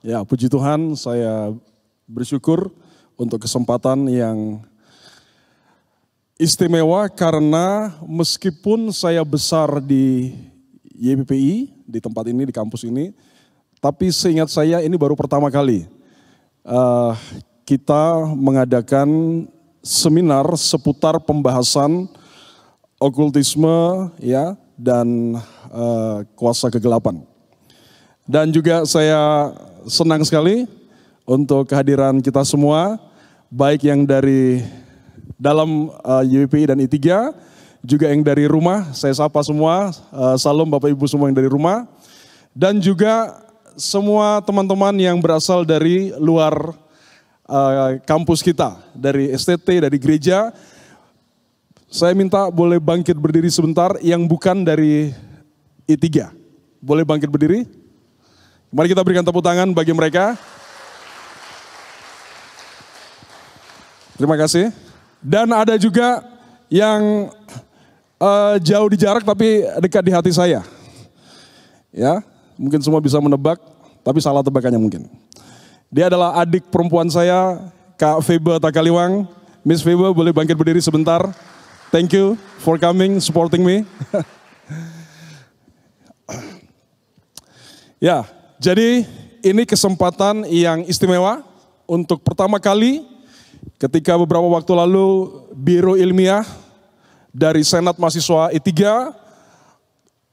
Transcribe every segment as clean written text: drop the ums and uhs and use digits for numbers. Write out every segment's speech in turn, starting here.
Ya, puji Tuhan, saya bersyukur untuk kesempatan yang istimewa karena meskipun saya besar di YPPI, di tempat ini, di kampus ini, tapi seingat saya ini baru pertama kali kita mengadakan seminar seputar pembahasan okultisme ya dan kuasa kegelapan. Dan juga saya senang sekali untuk kehadiran kita semua, baik yang dari dalam YPPI dan I3, juga yang dari rumah, saya sapa semua, salam Bapak Ibu semua yang dari rumah, dan juga semua teman-teman yang berasal dari luar kampus kita, dari STT, dari gereja. Saya minta boleh bangkit berdiri sebentar yang bukan dari I3. Boleh bangkit berdiri? Mari kita berikan tepuk tangan bagi mereka. Terima kasih. Dan ada juga yang jauh di jarak tapi dekat di hati saya. Ya, mungkin semua bisa menebak, tapi salah tebakannya mungkin. Dia adalah adik perempuan saya, Kak Febe Takaliwang. Miss Febe boleh bangkit berdiri sebentar. Thank you for coming, supporting me. Ya, jadi ini kesempatan yang istimewa untuk pertama kali ketika beberapa waktu lalu Biro Ilmiah dari Senat Mahasiswa I3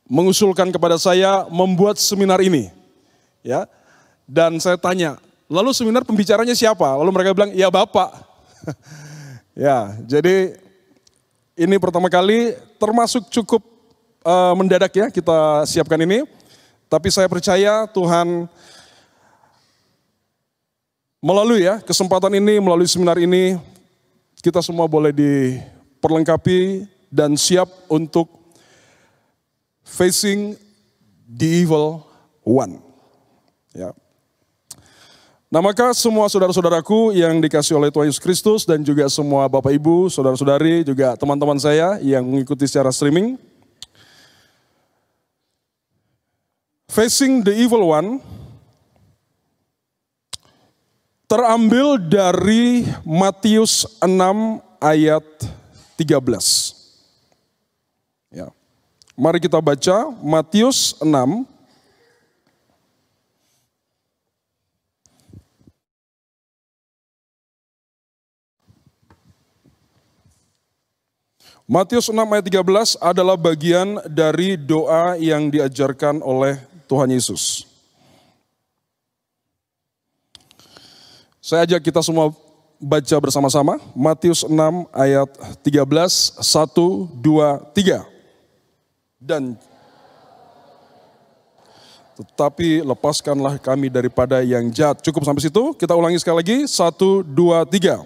mengusulkan kepada saya membuat seminar ini. Ya. Dan saya tanya, lalu seminar pembicaranya siapa? Lalu mereka bilang, ya Bapak. Ya, jadi ini pertama kali termasuk cukup mendadak ya kita siapkan ini. Tapi saya percaya Tuhan melalui ya kesempatan ini, melalui seminar ini, kita semua boleh diperlengkapi dan siap untuk facing the evil one. Ya. Nah maka semua saudara-saudaraku yang dikasih oleh Tuhan Yesus Kristus dan juga semua Bapak Ibu, saudara-saudari, juga teman-teman saya yang mengikuti secara streaming. Facing the evil one terambil dari Matius 6 ayat 13. Ya. Mari kita baca Matius 6. Matius 6 ayat 13 adalah bagian dari doa yang diajarkan oleh Tuhan Yesus. Saya ajak kita semua baca bersama-sama. Matius 6 ayat 13, 1, 2, 3. Dan tetapi lepaskanlah kami daripada yang jahat. Cukup sampai situ, kita ulangi sekali lagi. 1, 2, 3.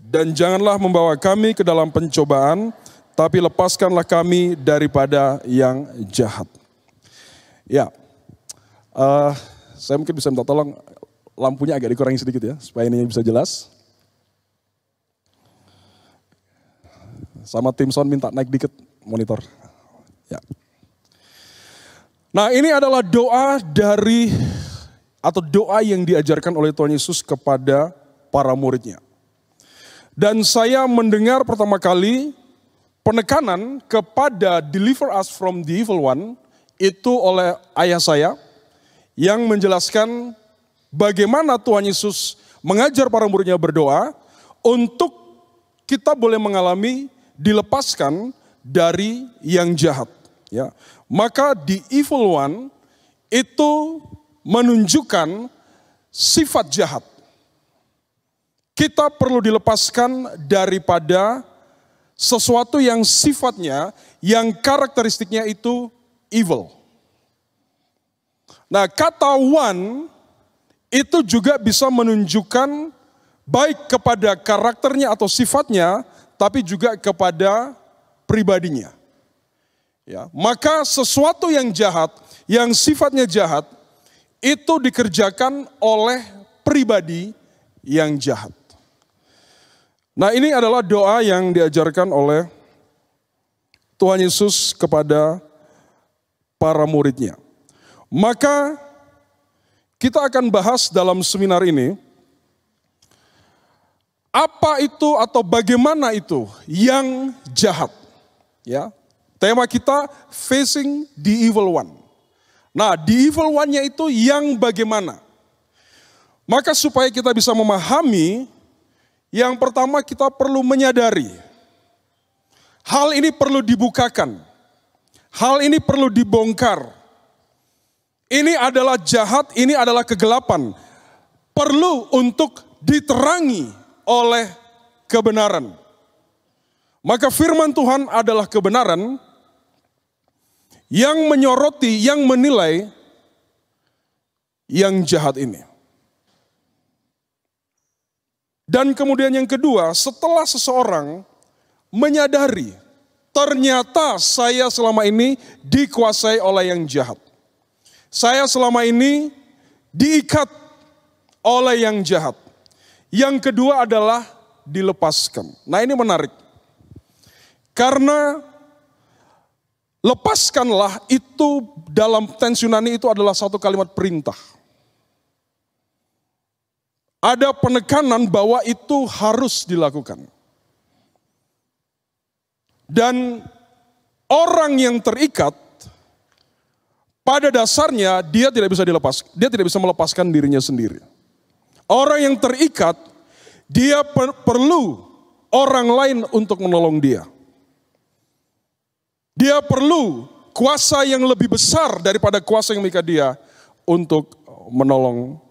Dan janganlah membawa kami ke dalam pencobaan, tapi lepaskanlah kami daripada yang jahat. Ya. Saya mungkin bisa minta tolong lampunya agak dikurangi sedikit ya, supaya ini bisa jelas. Sama tim sound minta naik dikit monitor. Ya. Nah ini adalah doa doa yang diajarkan oleh Tuhan Yesus kepada para muridnya. Dan saya mendengar pertama kali penekanan kepada deliver us from the evil one itu oleh ayah saya, yang menjelaskan bagaimana Tuhan Yesus mengajar para muridnya berdoa untuk kita boleh mengalami dilepaskan dari yang jahat. Ya. Maka the evil one itu menunjukkan sifat jahat. Kita perlu dilepaskan daripada sesuatu yang sifatnya, yang karakteristiknya itu evil. Nah, kata one itu juga bisa menunjukkan baik kepada karakternya atau sifatnya, tapi juga kepada pribadinya. Ya, maka sesuatu yang jahat, yang sifatnya jahat, itu dikerjakan oleh pribadi yang jahat. Nah, ini adalah doa yang diajarkan oleh Tuhan Yesus kepada para muridnya. Maka kita akan bahas dalam seminar ini, apa itu atau bagaimana itu yang jahat. Ya, tema kita facing the evil one. Nah, the evil one-nya itu yang bagaimana? Maka supaya kita bisa memahami, yang pertama kita perlu menyadari. Hal ini perlu dibukakan. Hal ini perlu dibongkar. Ini adalah jahat, ini adalah kegelapan. Perlu untuk diterangi oleh kebenaran. Maka firman Tuhan adalah kebenaran yang menyoroti, yang menilai yang jahat ini. Dan kemudian yang kedua, setelah seseorang menyadari ternyata saya selama ini dikuasai oleh yang jahat. Saya selama ini diikat oleh yang jahat. Yang kedua adalah dilepaskan. Nah, ini menarik. Karena lepaskanlah itu dalam teks Yunani itu adalah satu kalimat perintah. Ada penekanan bahwa itu harus dilakukan. Dan orang yang terikat, pada dasarnya dia tidak bisa melepaskan dirinya sendiri. Orang yang terikat, dia perlu orang lain untuk menolong dia. Dia perlu kuasa yang lebih besar daripada kuasa yang mengikat dia untuk menolong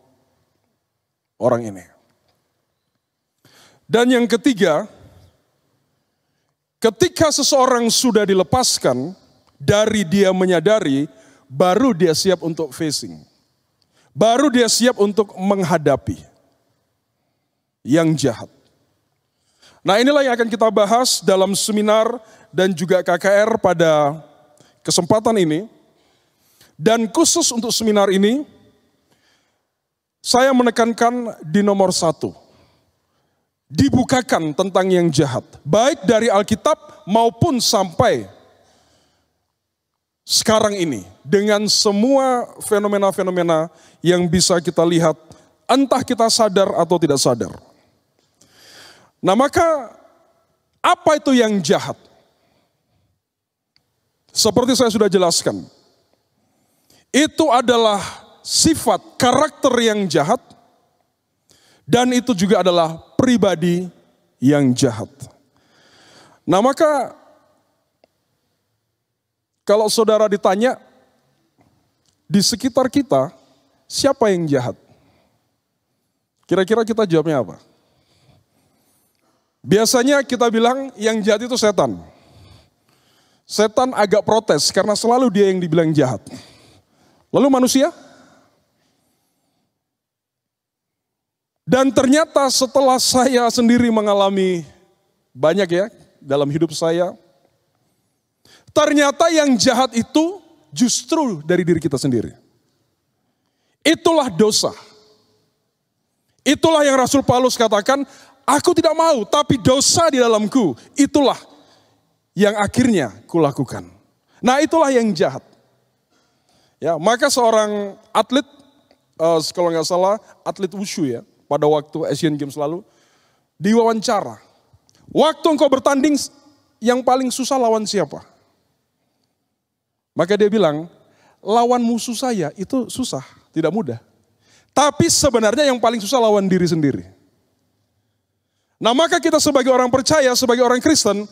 orang ini. Dan yang ketiga, ketika seseorang sudah dilepaskan dari dia menyadari, baru dia siap untuk facing. Baru dia siap untuk menghadapi yang jahat. Nah, inilah yang akan kita bahas dalam seminar dan juga KKR pada kesempatan ini. Dan khusus untuk seminar ini, saya menekankan di nomor 1. Dibukakan tentang yang jahat. Baik dari Alkitab maupun sampai sekarang ini. Dengan semua fenomena-fenomena yang bisa kita lihat, entah kita sadar atau tidak sadar. Nah, maka apa itu yang jahat? Seperti saya sudah jelaskan, itu adalah sifat karakter yang jahat, dan itu juga adalah pribadi yang jahat. Nah, maka kalau saudara ditanya, di sekitar kita, siapa yang jahat? Kira-kira kita jawabnya apa? Biasanya kita bilang yang jahat itu setan. Setan agak protes karena selalu dia yang dibilang jahat. Lalu manusia? Dan ternyata setelah saya sendiri mengalami banyak ya dalam hidup saya, ternyata yang jahat itu justru dari diri kita sendiri. Itulah dosa. Itulah yang Rasul Paulus katakan, aku tidak mau, tapi dosa di dalamku, itulah yang akhirnya kulakukan. Nah, itulah yang jahat. Ya, maka seorang atlet, kalau nggak salah, atlet wushu ya, pada waktu Asian Games lalu, diwawancara. Waktu engkau bertanding, yang paling susah lawan siapa? Maka dia bilang, lawan musuh saya itu susah, tidak mudah. Tapi sebenarnya yang paling susah lawan diri sendiri. Nah, maka kita sebagai orang percaya, sebagai orang Kristen,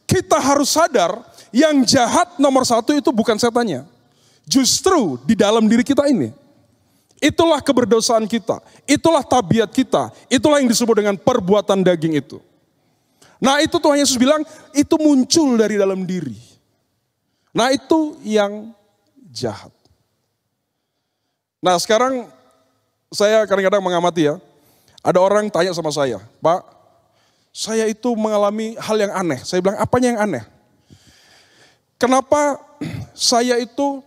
kita harus sadar yang jahat nomor 1 itu bukan setannya. Justru di dalam diri kita ini. Itulah keberdosaan kita, itulah tabiat kita, itulah yang disebut dengan perbuatan daging itu. Nah, itu Tuhan Yesus bilang, itu muncul dari dalam diri. Nah, itu yang jahat. Nah, sekarang saya kadang-kadang mengamati ya, ada orang tanya sama saya, Pak, saya itu mengalami hal yang aneh. Saya bilang, apanya yang aneh? Kenapa saya itu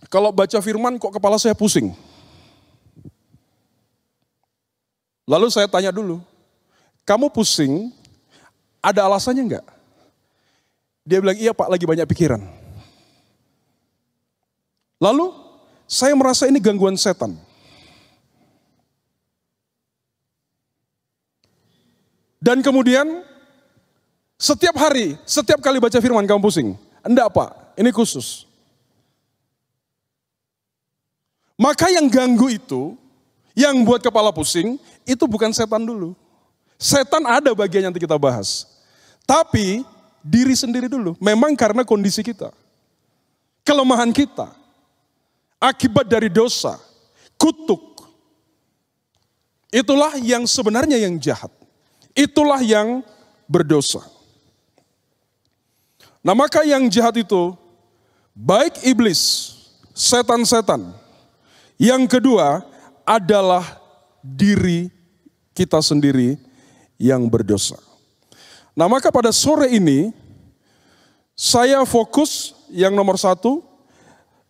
kalau baca firman kok kepala saya pusing? Lalu saya tanya dulu, kamu pusing, ada alasannya enggak? Dia bilang, iya Pak, lagi banyak pikiran. Lalu saya merasa ini gangguan setan. Dan kemudian setiap hari, setiap kali baca firman kamu pusing. Enggak Pak, ini khusus. Maka yang ganggu itu, yang buat kepala pusing, itu bukan setan dulu. Setan ada bagian yang nanti kita bahas. Tapi diri sendiri dulu. Memang karena kondisi kita. Kelemahan kita. Akibat dari dosa. Kutuk. Itulah yang sebenarnya yang jahat. Itulah yang berdosa. Nah maka yang jahat itu, baik iblis, setan-setan. Yang kedua adalah diri kita sendiri yang berdosa. Nah maka pada sore ini, saya fokus yang nomor satu,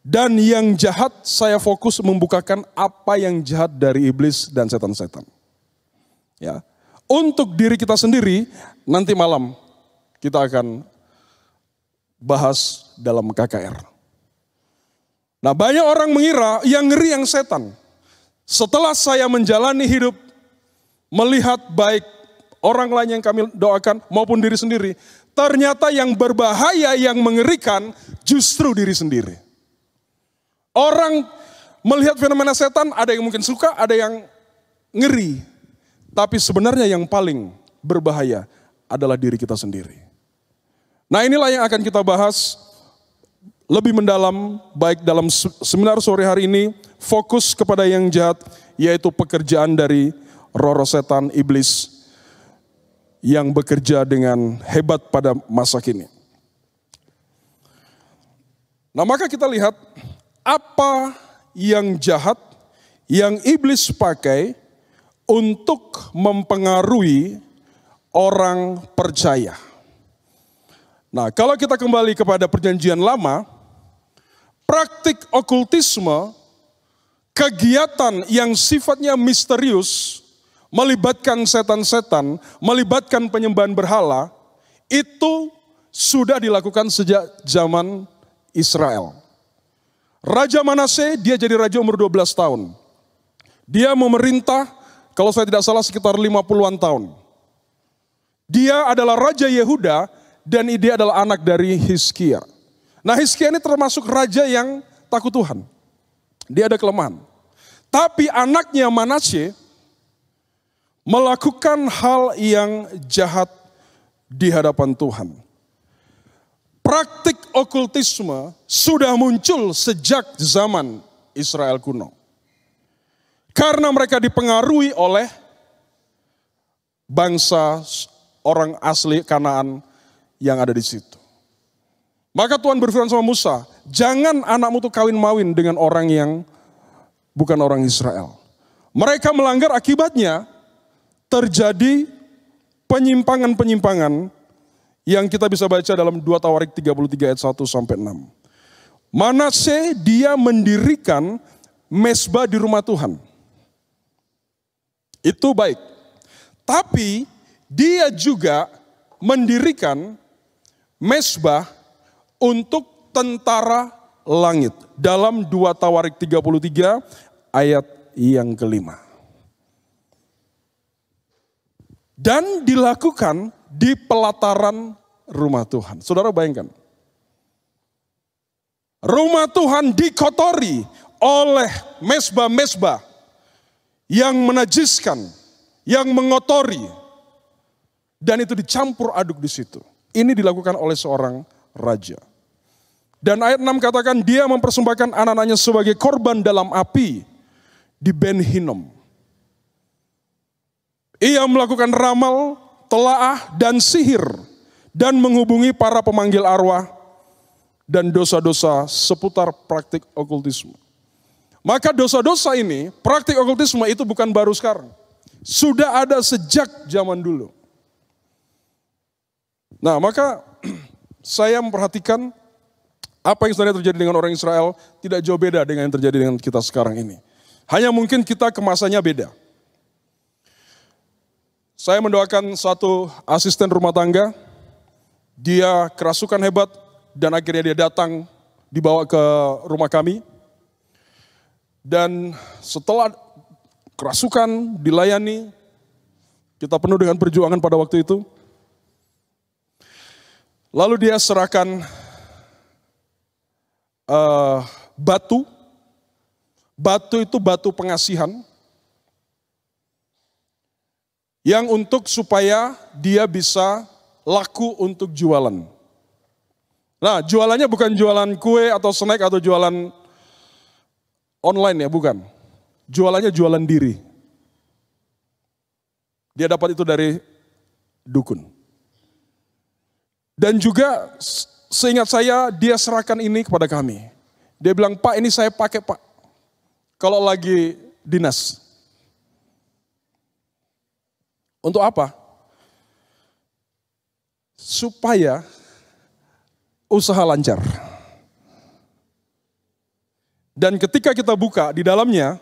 dan yang jahat saya fokus membukakan apa yang jahat dari iblis dan setan-setan. Ya. Untuk diri kita sendiri, nanti malam kita akan bahas dalam KKR. Nah banyak orang mengira yang ngeri yang setan. Setelah saya menjalani hidup, melihat baik orang lain yang kami doakan maupun diri sendiri, ternyata yang berbahaya, yang mengerikan justru diri sendiri. Orang melihat fenomena setan, ada yang mungkin suka, ada yang ngeri. Tapi sebenarnya yang paling berbahaya adalah diri kita sendiri. Nah inilah yang akan kita bahas lebih mendalam, baik dalam seminar sore hari ini, fokus kepada yang jahat, yaitu pekerjaan dari roh-roh setan, iblis, yang bekerja dengan hebat pada masa kini. Nah maka kita lihat, apa yang jahat, yang iblis pakai untuk mempengaruhi orang percaya. Nah kalau kita kembali kepada perjanjian lama, praktik okultisme, kegiatan yang sifatnya misterius, melibatkan setan-setan, melibatkan penyembahan berhala, itu sudah dilakukan sejak zaman Israel. Raja Manase, dia jadi raja umur 12 tahun. Dia memerintah, kalau saya tidak salah sekitar 50-an tahun. Dia adalah Raja Yehuda, dan dia adalah anak dari Hizkia. Nah Hizkia ini termasuk raja yang takut Tuhan. Dia ada kelemahan. Tapi anaknya Manase melakukan hal yang jahat di hadapan Tuhan. Praktik okultisme sudah muncul sejak zaman Israel kuno. Karena mereka dipengaruhi oleh bangsa orang asli Kanaan yang ada di situ. Maka Tuhan berfirman sama Musa, jangan anakmu tuh kawin-mawin dengan orang yang bukan orang Israel. Mereka melanggar, akibatnya terjadi penyimpangan-penyimpangan yang kita bisa baca dalam 2 Tawarik 33 ayat 1 sampai 6. Manase dia mendirikan mezbah di rumah Tuhan. Itu baik. Tapi dia juga mendirikan mezbah untuk tentara langit. Dalam 2 Tawarik 33 ayat yang kelima. Dan dilakukan di pelataran rumah Tuhan. Saudara bayangkan. Rumah Tuhan dikotori oleh mezbah-mezbah yang menajiskan, yang mengotori. Dan itu dicampur aduk di situ. Ini dilakukan oleh seorang raja. Dan ayat 6 katakan dia mempersembahkan anak-anaknya sebagai korban dalam api di Ben Hinnom. Ia melakukan ramal, telaah, dan sihir, dan menghubungi para pemanggil arwah, dan dosa-dosa seputar praktik okultisme. Maka dosa-dosa ini, praktik okultisme itu bukan baru sekarang. Sudah ada sejak zaman dulu. Nah maka saya memperhatikan apa yang sebenarnya terjadi dengan orang Israel tidak jauh beda dengan yang terjadi dengan kita sekarang ini. Hanya mungkin kita kemasannya beda. Saya mendoakan satu asisten rumah tangga, dia kerasukan hebat dan akhirnya dia datang dibawa ke rumah kami. Dan setelah kerasukan dilayani, Kita penuh dengan perjuangan pada waktu itu. Lalu dia serahkan batu. Batu itu batu pengasihan. Yang untuk supaya dia bisa laku untuk jualan. Nah, jualannya bukan jualan kue atau snack atau jualan online ya, bukan. Jualannya jualan diri. Dia dapat itu dari dukun. Dan juga seingat saya dia serahkan ini kepada kami. Dia bilang, Pak ini saya pakai Pak. Kalau lagi dinas. Untuk apa? Supaya usaha lancar. Dan ketika kita buka di dalamnya,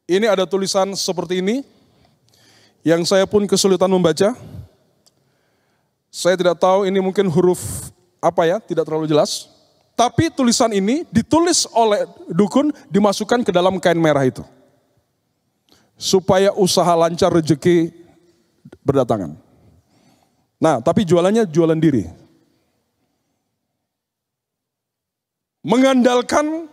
ini ada tulisan seperti ini, yang saya pun kesulitan membaca. Saya tidak tahu ini mungkin huruf apa ya, tidak terlalu jelas. Tapi tulisan ini ditulis oleh dukun, dimasukkan ke dalam kain merah itu. Supaya usaha lancar, rezeki berdatangan. Nah, tapi jualannya jualan diri. Mengandalkan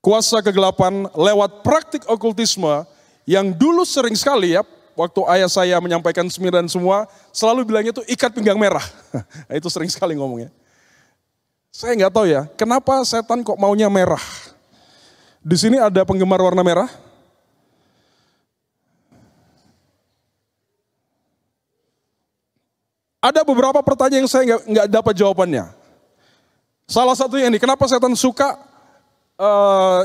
kuasa kegelapan lewat praktik okultisme yang dulu sering sekali ya, waktu ayah saya menyampaikan seminar semua, selalu bilangnya itu ikat pinggang merah. Itu sering sekali ngomongnya. Saya nggak tahu ya, kenapa setan kok maunya merah. Di sini ada penggemar warna merah. Ada beberapa pertanyaan yang saya nggak dapat jawabannya. Salah satunya ini, kenapa setan suka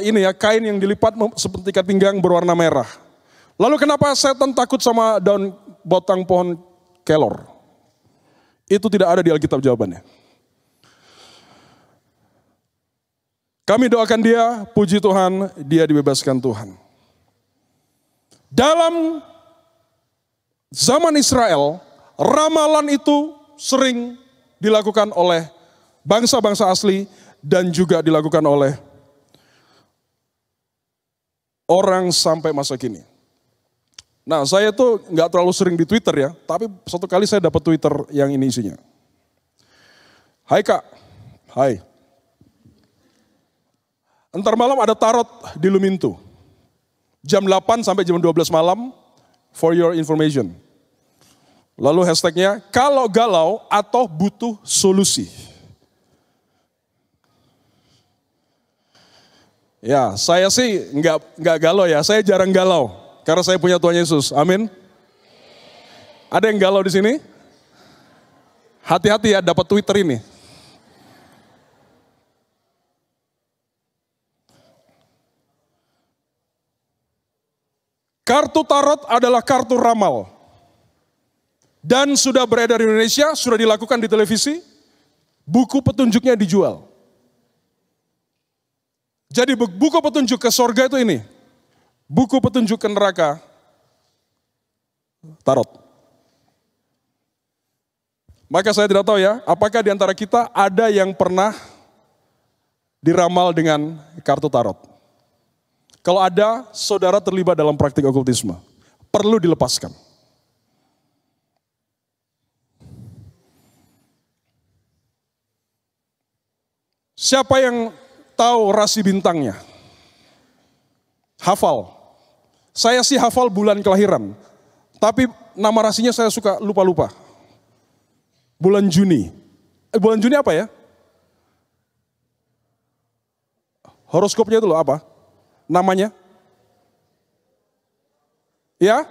ini ya kain yang dilipat seperti ikat pinggang berwarna merah. Lalu kenapa setan takut sama daun batang pohon kelor? Itu tidak ada di Alkitab jawabannya. Kami doakan dia, puji Tuhan, dia dibebaskan Tuhan. Dalam zaman Israel, ramalan itu sering dilakukan oleh bangsa-bangsa asli dan juga dilakukan oleh orang sampai masa kini. Nah, saya tuh nggak terlalu sering di Twitter ya, tapi satu kali saya dapat Twitter yang ini isinya. Hai Kak, hai. Entar malam ada tarot di Lumintu. Jam 8 sampai jam 12 malam, for your information. Lalu hashtagnya, kalau galau atau butuh solusi. Ya, saya sih nggak galau ya, saya jarang galau. Karena saya punya Tuhan Yesus, amin. Ada yang galau di sini? Hati-hati ya, dapat Twitter ini. Kartu tarot adalah kartu ramal. Dan sudah beredar di Indonesia, sudah dilakukan di televisi. Buku petunjuknya dijual. Jadi buku petunjuk ke sorga itu ini. Buku petunjuk ke neraka, tarot. Maka saya tidak tahu ya, apakah di antara kita ada yang pernah diramal dengan kartu tarot. Kalau ada, saudara terlibat dalam praktik okultisme. Perlu dilepaskan. Siapa yang tahu rasi bintangnya? Hafal. Saya sih hafal bulan kelahiran. Tapi nama rasinya saya suka lupa-lupa. Bulan Juni. Bulan Juni apa ya? Horoskopnya itu loh apa? Namanya? Ya?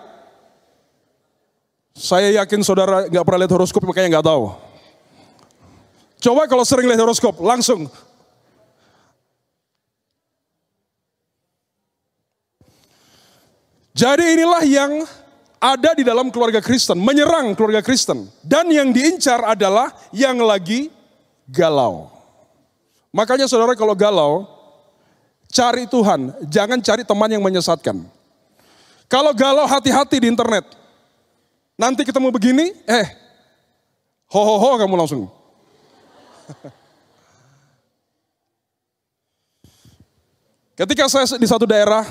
Saya yakin saudara nggak pernah lihat horoskop makanya nggak tahu. Coba kalau sering lihat horoskop, langsung. Jadi inilah yang ada di dalam keluarga Kristen, menyerang keluarga Kristen. Dan yang diincar adalah yang lagi galau. Makanya saudara kalau galau, cari Tuhan, jangan cari teman yang menyesatkan. Kalau galau hati-hati di internet. Nanti ketemu begini, ho kamu langsung. Ketika saya di satu daerah,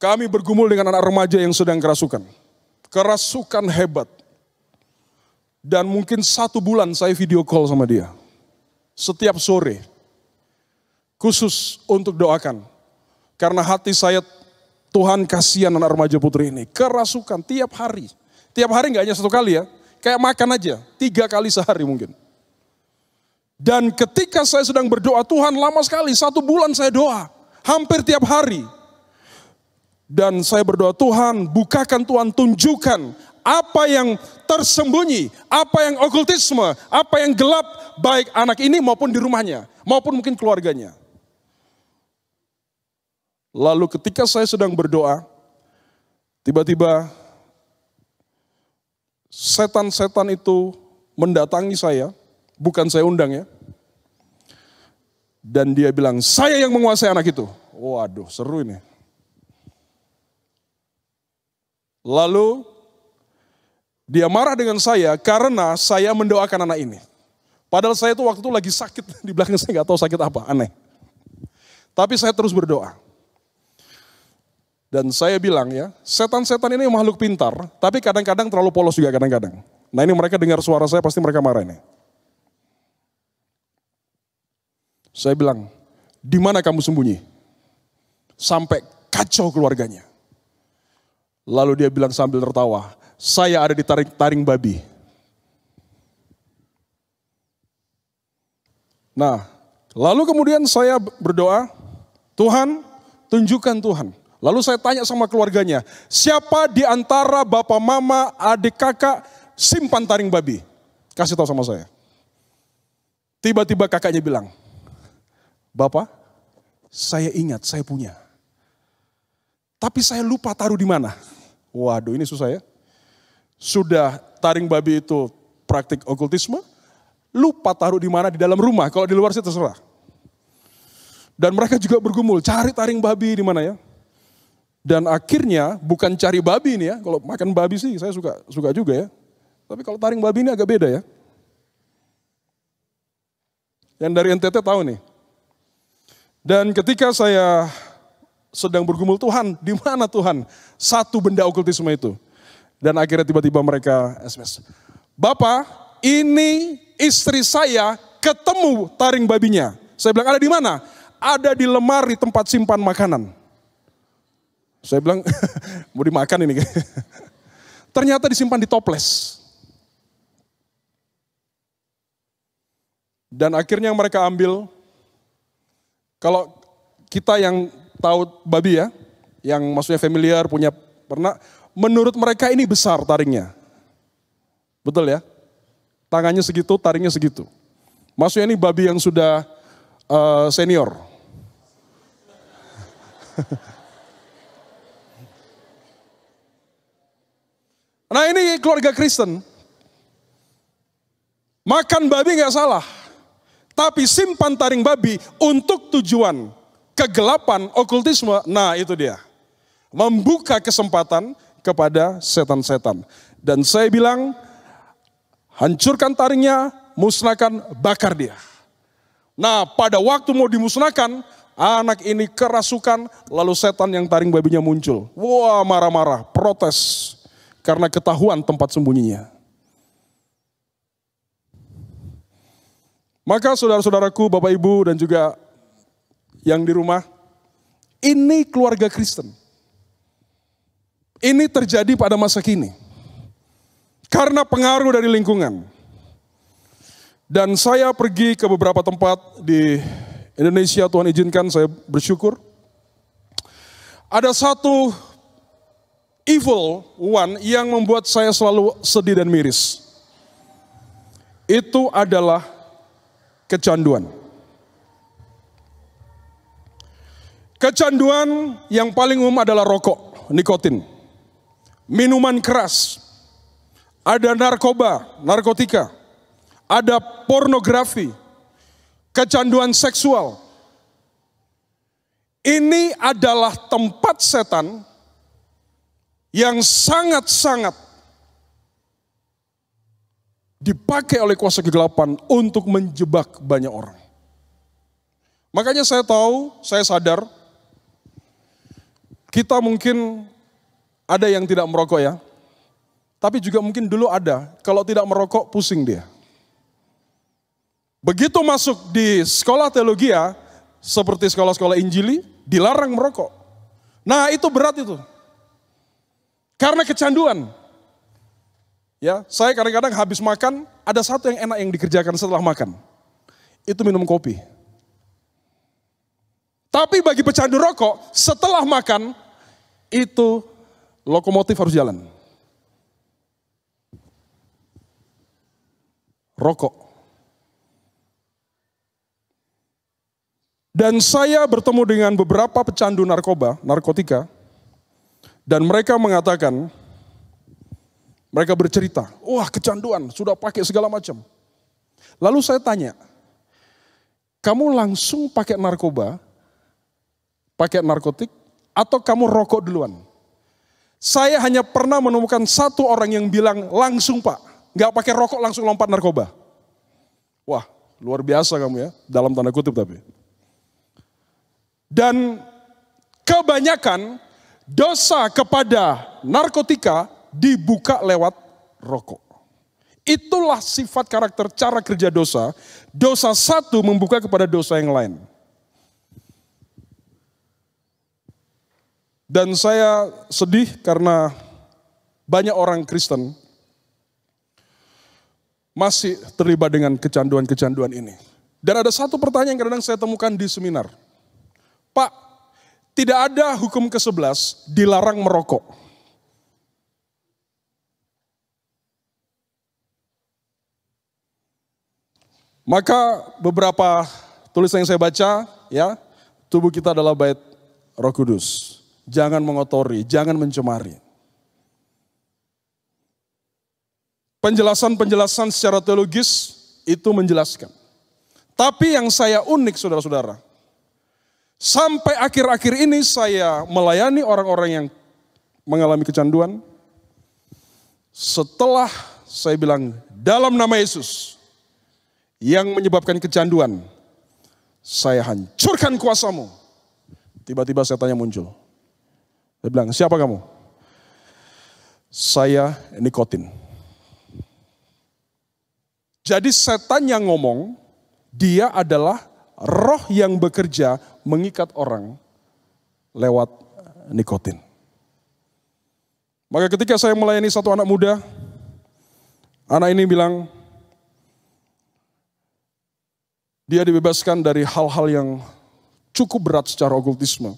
kami bergumul dengan anak remaja yang sedang kerasukan. Kerasukan hebat. Dan mungkin 1 bulan saya video call sama dia. Setiap sore. Khusus untuk doakan. Karena hati saya, Tuhan kasihan anak remaja putri ini. Kerasukan tiap hari. Tiap hari gak hanya 1 kali ya. Kayak makan aja. 3 kali sehari mungkin. Dan ketika saya sedang berdoa, Tuhan lama sekali. 1 bulan saya doa. Hampir tiap hari. Dan saya berdoa, Tuhan bukakan, Tuhan tunjukkan apa yang tersembunyi, apa yang okultisme, apa yang gelap, baik anak ini maupun di rumahnya, maupun mungkin keluarganya. Lalu ketika saya sedang berdoa, tiba-tiba setan-setan itu mendatangi saya, bukan saya undang ya. Dan dia bilang, saya yang menguasai anak itu. Waduh, seru ini. Lalu dia marah dengan saya karena saya mendoakan anak ini. Padahal saya itu waktu itu lagi sakit, di belakang saya nggak tahu sakit apa, aneh. Tapi saya terus berdoa. Dan saya bilang ya, setan-setan ini makhluk pintar, tapi kadang-kadang terlalu polos juga kadang-kadang. Nah ini mereka dengar suara saya pasti mereka marah ini. Saya bilang, di mana kamu sembunyi? Sampai kacau keluarganya. Lalu dia bilang sambil tertawa, saya ada di taring babi. Nah, lalu kemudian saya berdoa, Tuhan, tunjukkan Tuhan. Lalu saya tanya sama keluarganya, siapa di antara bapak, mama, adik, kakak simpan taring babi? Kasih tahu sama saya. Tiba-tiba kakaknya bilang, Bapak, saya ingat saya punya. Tapi saya lupa taruh di mana. Waduh, ini susah ya. Sudah taring babi itu praktik okultisme, lupa taruh di mana di dalam rumah. Kalau di luar sih terserah. Dan mereka juga bergumul, cari taring babi di mana ya. Dan akhirnya bukan cari babi ini ya. Kalau makan babi sih saya suka juga ya. Tapi kalau taring babi ini agak beda ya. Yang dari NTT tahu nih. Dan ketika saya sedang bergumul, Tuhan, di mana Tuhan? Satu benda okultisme itu. Dan akhirnya tiba-tiba mereka SMS. Bapak, ini istri saya ketemu taring babinya. Saya bilang, ada di mana? Ada di lemari tempat simpan makanan. Saya bilang, mau dimakan ini. Ternyata disimpan di toples. Dan akhirnya mereka ambil. Kalau kita yang tahu babi ya, yang maksudnya familiar, punya pernah, menurut mereka ini besar taringnya. Betul ya? Tangannya segitu, taringnya segitu. Maksudnya ini babi yang sudah senior. Nah ini keluarga Kristen. Makan babi gak salah. Tapi simpan taring babi untuk tujuan kegelapan, okultisme, nah itu dia. Membuka kesempatan kepada setan-setan. Dan saya bilang, hancurkan taringnya, musnahkan, bakar dia. Nah pada waktu mau dimusnahkan, anak ini kerasukan, lalu setan yang taring babinya muncul. Wah marah-marah, protes. Karena ketahuan tempat sembunyinya. Maka saudara-saudaraku, Bapak Ibu dan juga yang di rumah, ini keluarga Kristen. Ini terjadi pada masa kini. Karena pengaruh dari lingkungan. Dan saya pergi ke beberapa tempat di Indonesia, Tuhan izinkan saya bersyukur. Ada satu evil one yang membuat saya selalu sedih dan miris. Itu adalah kecanduan. Kecanduan yang paling umum adalah rokok, nikotin, minuman keras, ada narkoba, narkotika, ada pornografi, kecanduan seksual. Ini adalah tempat setan yang sangat-sangat dipakai oleh kuasa kegelapan untuk menjebak banyak orang. Makanya saya tahu, saya sadar, Kita mungkin ada yang tidak merokok ya. Tapi juga mungkin dulu ada, kalau tidak merokok pusing dia. Begitu masuk di sekolah teologi ya, seperti sekolah-sekolah Injili, dilarang merokok. Nah itu berat itu. Karena kecanduan. Ya, saya kadang-kadang habis makan, ada satu yang enak yang dikerjakan setelah makan. Itu minum kopi. Tapi bagi pecandu rokok, setelah makan, itu lokomotif harus jalan. Rokok. Dan saya bertemu dengan beberapa pecandu narkotika, dan mereka mengatakan, mereka bercerita, wah kecanduan, sudah pakai segala macam. Lalu saya tanya, kamu langsung pakai narkoba, pakai narkotik, atau kamu rokok duluan? Saya hanya pernah menemukan satu orang yang bilang langsung pak, gak pakai rokok langsung lompat narkoba. Wah luar biasa kamu ya, dalam tanda kutip tapi. Dan kebanyakan dosa kepada narkotika dibuka lewat rokok. Itulah sifat karakter cara kerja dosa. Dosa satu membuka kepada dosa yang lain. Dan saya sedih karena banyak orang Kristen masih terlibat dengan kecanduan-kecanduan ini. Dan ada satu pertanyaan yang kadang saya temukan di seminar. Pak, tidak ada hukum ke-11 dilarang merokok. Maka beberapa tulisan yang saya baca, ya, tubuh kita adalah bait Roh Kudus. Jangan mengotori, jangan mencemari. Penjelasan-penjelasan secara teologis itu menjelaskan. Tapi yang saya unik saudara-saudara, sampai akhir-akhir ini saya melayani orang-orang yang mengalami kecanduan. Setelah saya bilang dalam nama Yesus yang menyebabkan kecanduan, saya hancurkan kuasamu. Tiba-tiba setannya muncul. Dia bilang, siapa kamu? Saya nikotin. Jadi setan yang ngomong, dia adalah roh yang bekerja mengikat orang lewat nikotin. Maka ketika saya melayani satu anak muda, anak ini bilang, dia dibebaskan dari hal-hal yang cukup berat secara okultisme.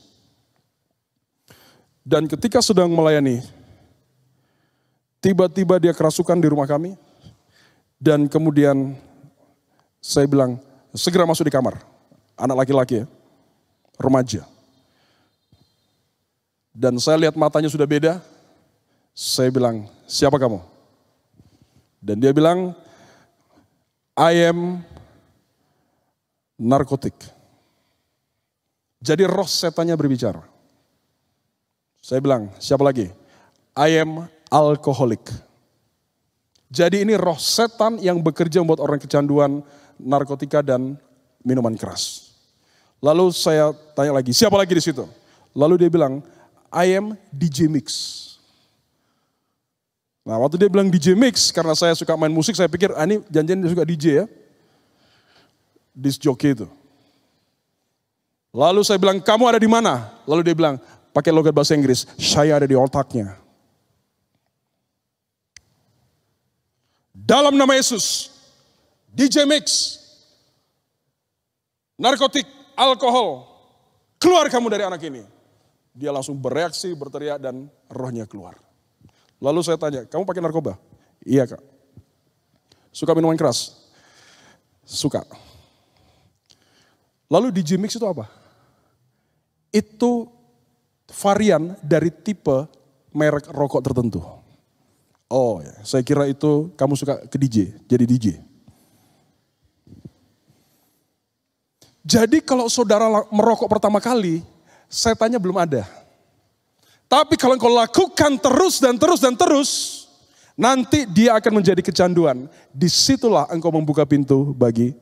Dan ketika sedang melayani, tiba-tiba dia kerasukan di rumah kami. Dan kemudian saya bilang, segera masuk di kamar. Anak laki-laki ya, remaja. Dan saya lihat matanya sudah beda. Saya bilang, siapa kamu? Dan dia bilang, I am narkotik. Jadi roh setannya berbicara. Saya bilang, siapa lagi? I am alkoholik. Jadi ini roh setan yang bekerja membuat orang kecanduan narkotika dan minuman keras. Lalu saya tanya lagi, siapa lagi di situ? Lalu dia bilang, I am DJ Mix. Nah waktu dia bilang DJ Mix, karena saya suka main musik, saya pikir, ini janjian dia suka DJ ya. Disc jockey itu. Lalu saya bilang, kamu ada di mana? Lalu dia bilang, pakai logat bahasa Inggris, saya ada di otaknya. Dalam nama Yesus, DJ Mix, narkotik, alkohol, keluar kamu dari anak ini. Dia langsung bereaksi, berteriak dan rohnya keluar. Lalu saya tanya, kamu pakai narkoba? Iya kak. Suka minuman keras? Suka. Lalu DJ Mix itu apa? Itu varian dari tipe merek rokok tertentu. Oh ya, saya kira itu kamu suka ke DJ, jadi DJ. Jadi kalau saudara merokok pertama kali, setannya belum ada. Tapi kalau engkau lakukan terus dan terus dan terus, nanti dia akan menjadi kecanduan. Disitulah engkau membuka pintu bagi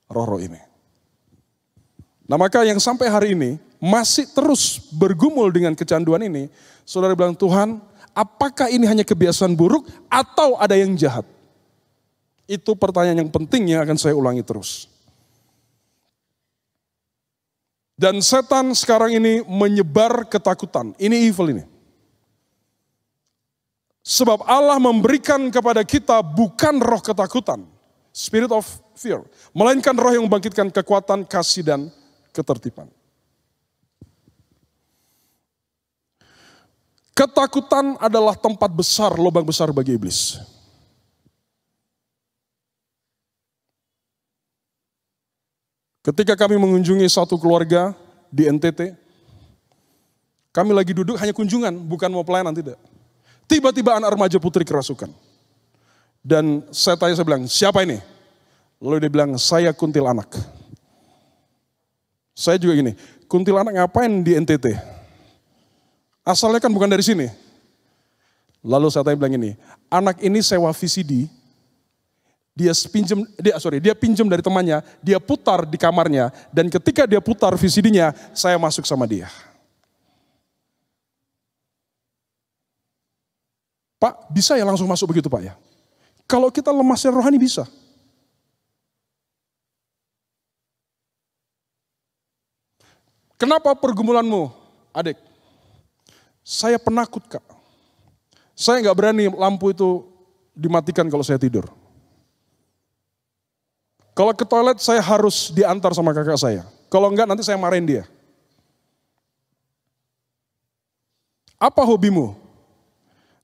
roh-roh ini. Nah maka yang sampai hari ini masih terus bergumul dengan kecanduan ini, saudara bilang, Tuhan, apakah ini hanya kebiasaan buruk atau ada yang jahat? Itu pertanyaan yang penting yang akan saya ulangi terus. Dan setan sekarang ini menyebar ketakutan. Ini evil ini. Sebab Allah memberikan kepada kita bukan roh ketakutan, spirit of fear, melainkan roh yang membangkitkan kekuatan, kasih, dan ketertiban. Ketakutan adalah tempat besar, lubang besar bagi iblis. Ketika kami mengunjungi satu keluarga di NTT, kami lagi duduk hanya kunjungan, bukan mau pelayanan, tidak. Tiba-tiba anak remaja putri kerasukan. Dan saya bilang, siapa ini? Lalu dia bilang, saya kuntilanak. Saya juga gini, kuntilanak ngapain di NTT? Asalnya kan bukan dari sini. Lalu saya bilang ini, anak ini sewa VCD, dia pinjam dari temannya, dia putar di kamarnya, dan ketika dia putar VCD-nya, saya masuk sama dia. Pak, bisa ya langsung masuk begitu Pak ya? Kalau kita lemah secara rohani bisa. Kenapa pergumulanmu, adik? Saya penakut Kak. Saya nggak berani lampu itu dimatikan kalau saya tidur. Kalau ke toilet saya harus diantar sama kakak saya. Kalau enggak nanti saya marahin dia. Apa hobimu?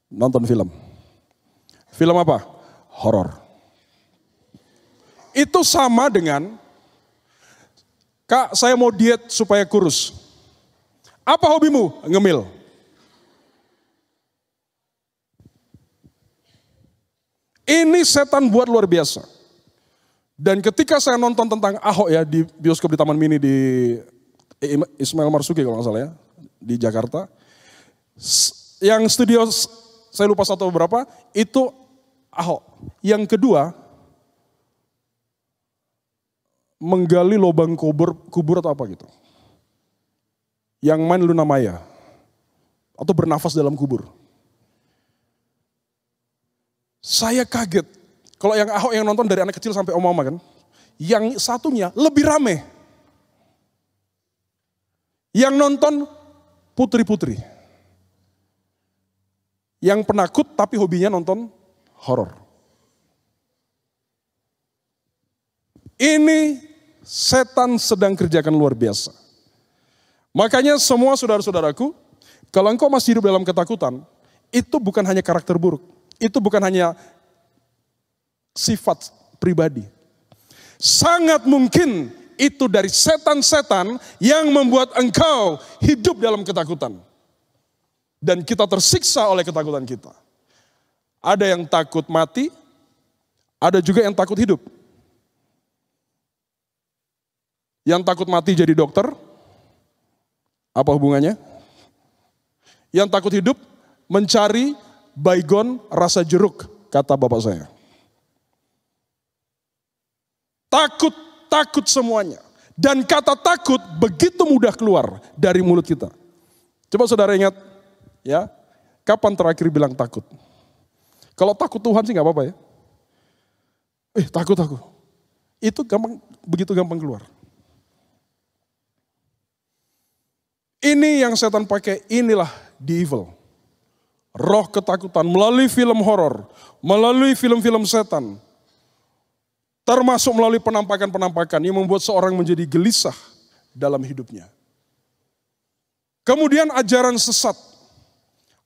Nonton film. Film apa? Horor. Itu sama dengan, Kak saya mau diet supaya kurus. Apa hobimu? Ngemil. Ini setan buat luar biasa. Dan ketika saya nonton tentang Ahok ya di bioskop di Taman Mini di Ismail Marzuki kalau nggak salah ya, di Jakarta. Yang studio saya lupa satu berapa, itu Ahok. Yang kedua, menggali lubang kubur atau apa gitu. Yang main Luna Maya. Atau bernafas dalam kubur. Saya kaget. Kalau yang Ahok yang nonton dari anak kecil sampai oma-oma kan. Yang satunya lebih rame. Yang nonton putri-putri. Yang penakut tapi hobinya nonton horor. Ini setan sedang kerjakan luar biasa. Makanya semua saudara-saudaraku, kalau engkau masih hidup dalam ketakutan, itu bukan hanya karakter buruk. Itu bukan hanya sifat pribadi. Sangat mungkin itu dari setan-setan yang membuat engkau hidup dalam ketakutan. Dan kita tersiksa oleh ketakutan kita. Ada yang takut mati, ada juga yang takut hidup. Yang takut mati jadi dokter, apa hubungannya? Yang takut hidup mencari baygon rasa jeruk, kata bapak saya. Takut semuanya. Dan kata takut begitu mudah keluar dari mulut kita. Coba saudara ingat, ya, kapan terakhir bilang takut? Kalau takut Tuhan sih gak apa-apa ya. Takut aku. Itu begitu gampang keluar. Ini yang setan pakai, inilah the evil. Roh ketakutan melalui film horor, melalui film-film setan. Termasuk melalui penampakan-penampakan yang membuat seorang menjadi gelisah dalam hidupnya. Kemudian ajaran sesat.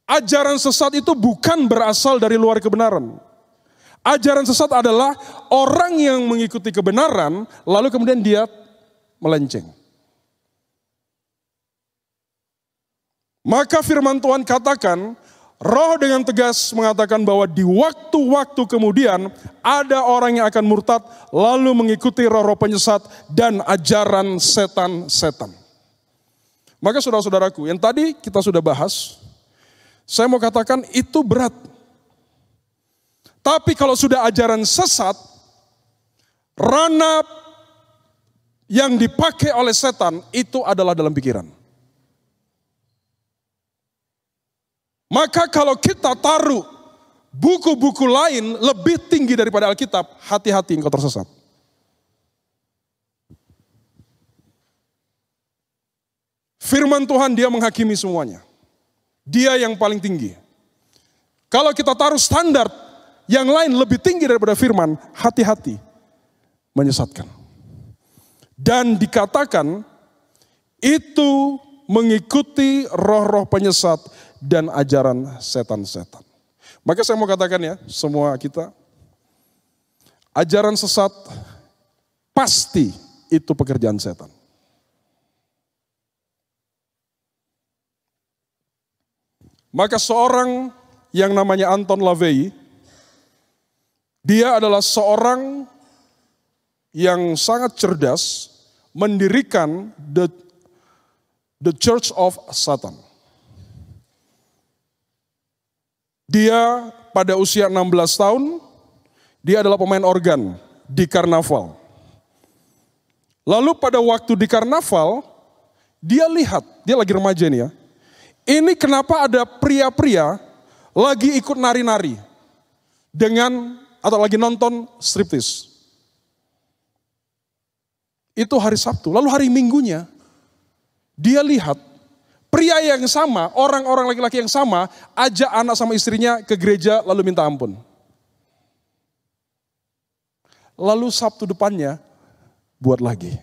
Ajaran sesat itu bukan berasal dari luar kebenaran. Ajaran sesat adalah orang yang mengikuti kebenaran, lalu kemudian dia melenceng. Maka firman Tuhan katakan, Roh dengan tegas mengatakan bahwa di waktu-waktu kemudian ada orang yang akan murtad lalu mengikuti roh-roh penyesat dan ajaran setan-setan. Maka saudara-saudaraku, yang tadi kita sudah bahas, saya mau katakan itu berat. Tapi kalau sudah ajaran sesat, ranah yang dipakai oleh setan itu adalah dalam pikiran. Maka kalau kita taruh buku-buku lain lebih tinggi daripada Alkitab, hati-hati engkau tersesat. Firman Tuhan dia menghakimi semuanya. Dia yang paling tinggi. Kalau kita taruh standar yang lain lebih tinggi daripada firman, hati-hati, menyesatkan. Dan dikatakan itu mengikuti roh-roh penyesat dan ajaran setan-setan. Maka saya mau katakan ya, semua kita, ajaran sesat pasti itu pekerjaan setan. Maka seorang yang namanya Anton LaVey, dia adalah seorang yang sangat cerdas, mendirikan the Church of Satan. Dia pada usia 16 tahun, dia adalah pemain organ di karnaval. Lalu pada waktu di karnaval, dia lihat, dia lagi remaja nih ya. Ini kenapa ada pria-pria lagi ikut nari-nari dengan atau lagi nonton striptease. Itu hari Sabtu, lalu hari Minggunya dia lihat pria yang sama, orang-orang laki-laki yang sama, ajak anak sama istrinya ke gereja lalu minta ampun. Lalu Sabtu depannya, buat lagi.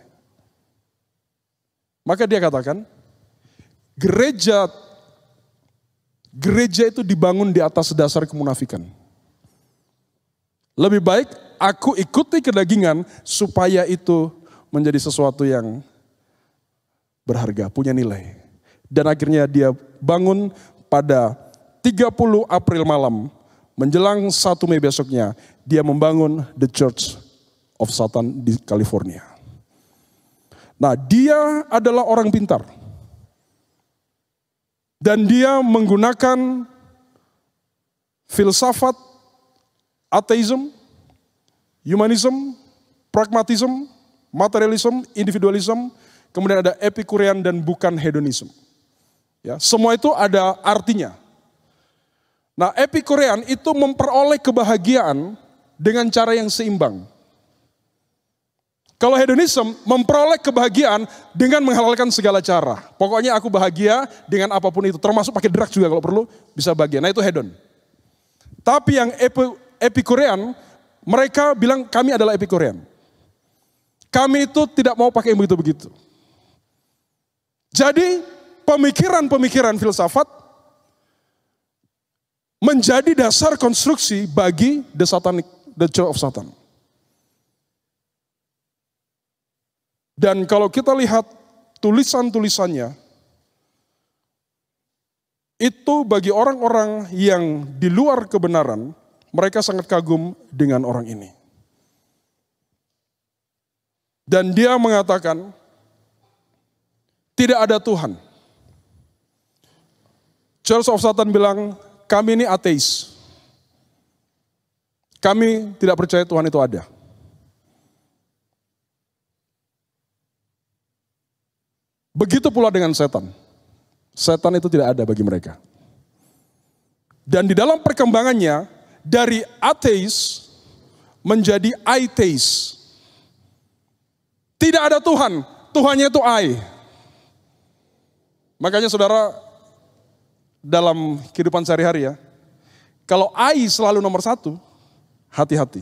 Maka dia katakan, gereja itu dibangun di atas dasar kemunafikan. Lebih baik aku ikuti kedagingan supaya itu menjadi sesuatu yang berharga, punya nilai. Dan akhirnya dia bangun pada 30 April malam, menjelang 1 Mei besoknya, dia membangun The Church of Satan di California. Nah, dia adalah orang pintar. Dan dia menggunakan filsafat, ateism, humanism, pragmatism, materialism, individualism, kemudian ada epikurean dan bukan hedonism. Ya, semua itu ada artinya. Nah, epikurean itu memperoleh kebahagiaan dengan cara yang seimbang. Kalau hedonism memperoleh kebahagiaan dengan menghalalkan segala cara. Pokoknya aku bahagia dengan apapun itu, termasuk pakai drugs juga kalau perlu bisa bahagia. Nah, itu hedon. Tapi yang epikurean, mereka bilang kami adalah epikurean. Kami itu tidak mau pakai yang begitu-begitu. Jadi pemikiran-pemikiran filsafat menjadi dasar konstruksi bagi the Church of Satan. Dan kalau kita lihat tulisan-tulisannya, itu bagi orang-orang yang di luar kebenaran, mereka sangat kagum dengan orang ini. Dan dia mengatakan, tidak ada Tuhan. Church of Satan bilang, kami ini ateis. Kami tidak percaya Tuhan itu ada. Begitu pula dengan setan. Setan itu tidak ada bagi mereka. Dan di dalam perkembangannya, dari ateis menjadi atheist. Tidak ada Tuhan, Tuhannya itu I. Makanya saudara, dalam kehidupan sehari-hari ya, kalau I selalu nomor 1, hati-hati.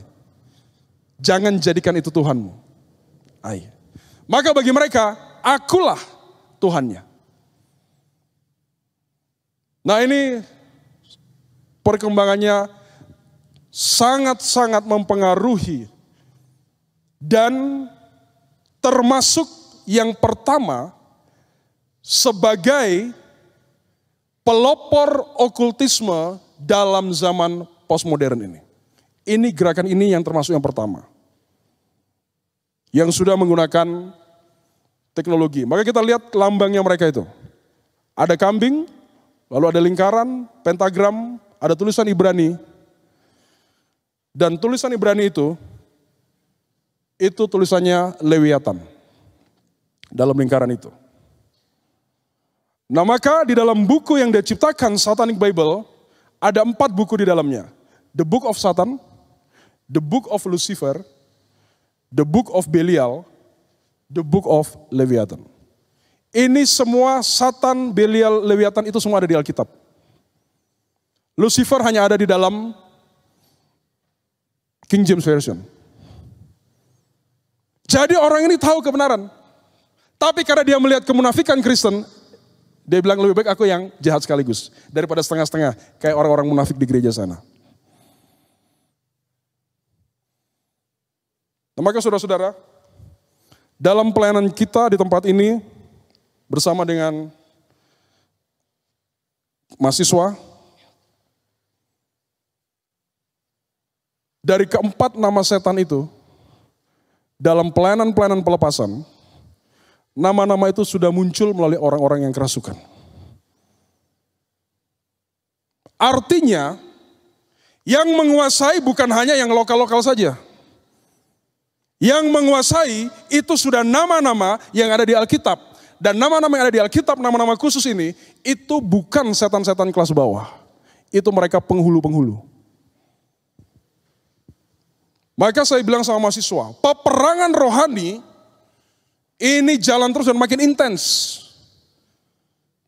Jangan jadikan itu Tuhanmu. I. Maka bagi mereka, akulah Tuhannya. Nah, ini perkembangannya sangat-sangat mempengaruhi dan termasuk yang pertama sebagai pelopor okultisme dalam zaman postmodern ini. Ini gerakan ini yang termasuk yang pertama. Yang sudah menggunakan teknologi. Maka kita lihat lambangnya mereka itu. Ada kambing, lalu ada lingkaran, pentagram, ada tulisan Ibrani. Dan tulisan Ibrani itu tulisannya Lewiatan. dalam lingkaran itu. Nah maka di dalam buku yang dia ciptakan, Satanic Bible, ada 4 buku di dalamnya. The Book of Satan, The Book of Lucifer, The Book of Belial, The Book of Leviathan. Ini semua Satan, Belial, Leviathan itu semua ada di Alkitab. Lucifer hanya ada di dalam King James Version. Jadi orang ini tahu kebenaran. Tapi karena dia melihat kemunafikan Kristen, dia bilang lebih baik aku yang jahat sekaligus. Daripada setengah-setengah kayak orang-orang munafik di gereja sana. Nah, maka saudara-saudara, dalam pelayanan kita di tempat ini, bersama dengan mahasiswa, dari keempat nama setan itu, dalam pelayanan-pelayanan pelepasan, nama-nama itu sudah muncul melalui orang-orang yang kerasukan. Artinya, yang menguasai bukan hanya yang lokal-lokal saja. Yang menguasai itu sudah nama-nama yang ada di Alkitab. Dan nama-nama yang ada di Alkitab, nama-nama khusus ini, itu bukan setan-setan kelas bawah. Itu mereka penghulu-penghulu. Maka saya bilang sama mahasiswa, peperangan rohani ini jalan terus dan makin intens.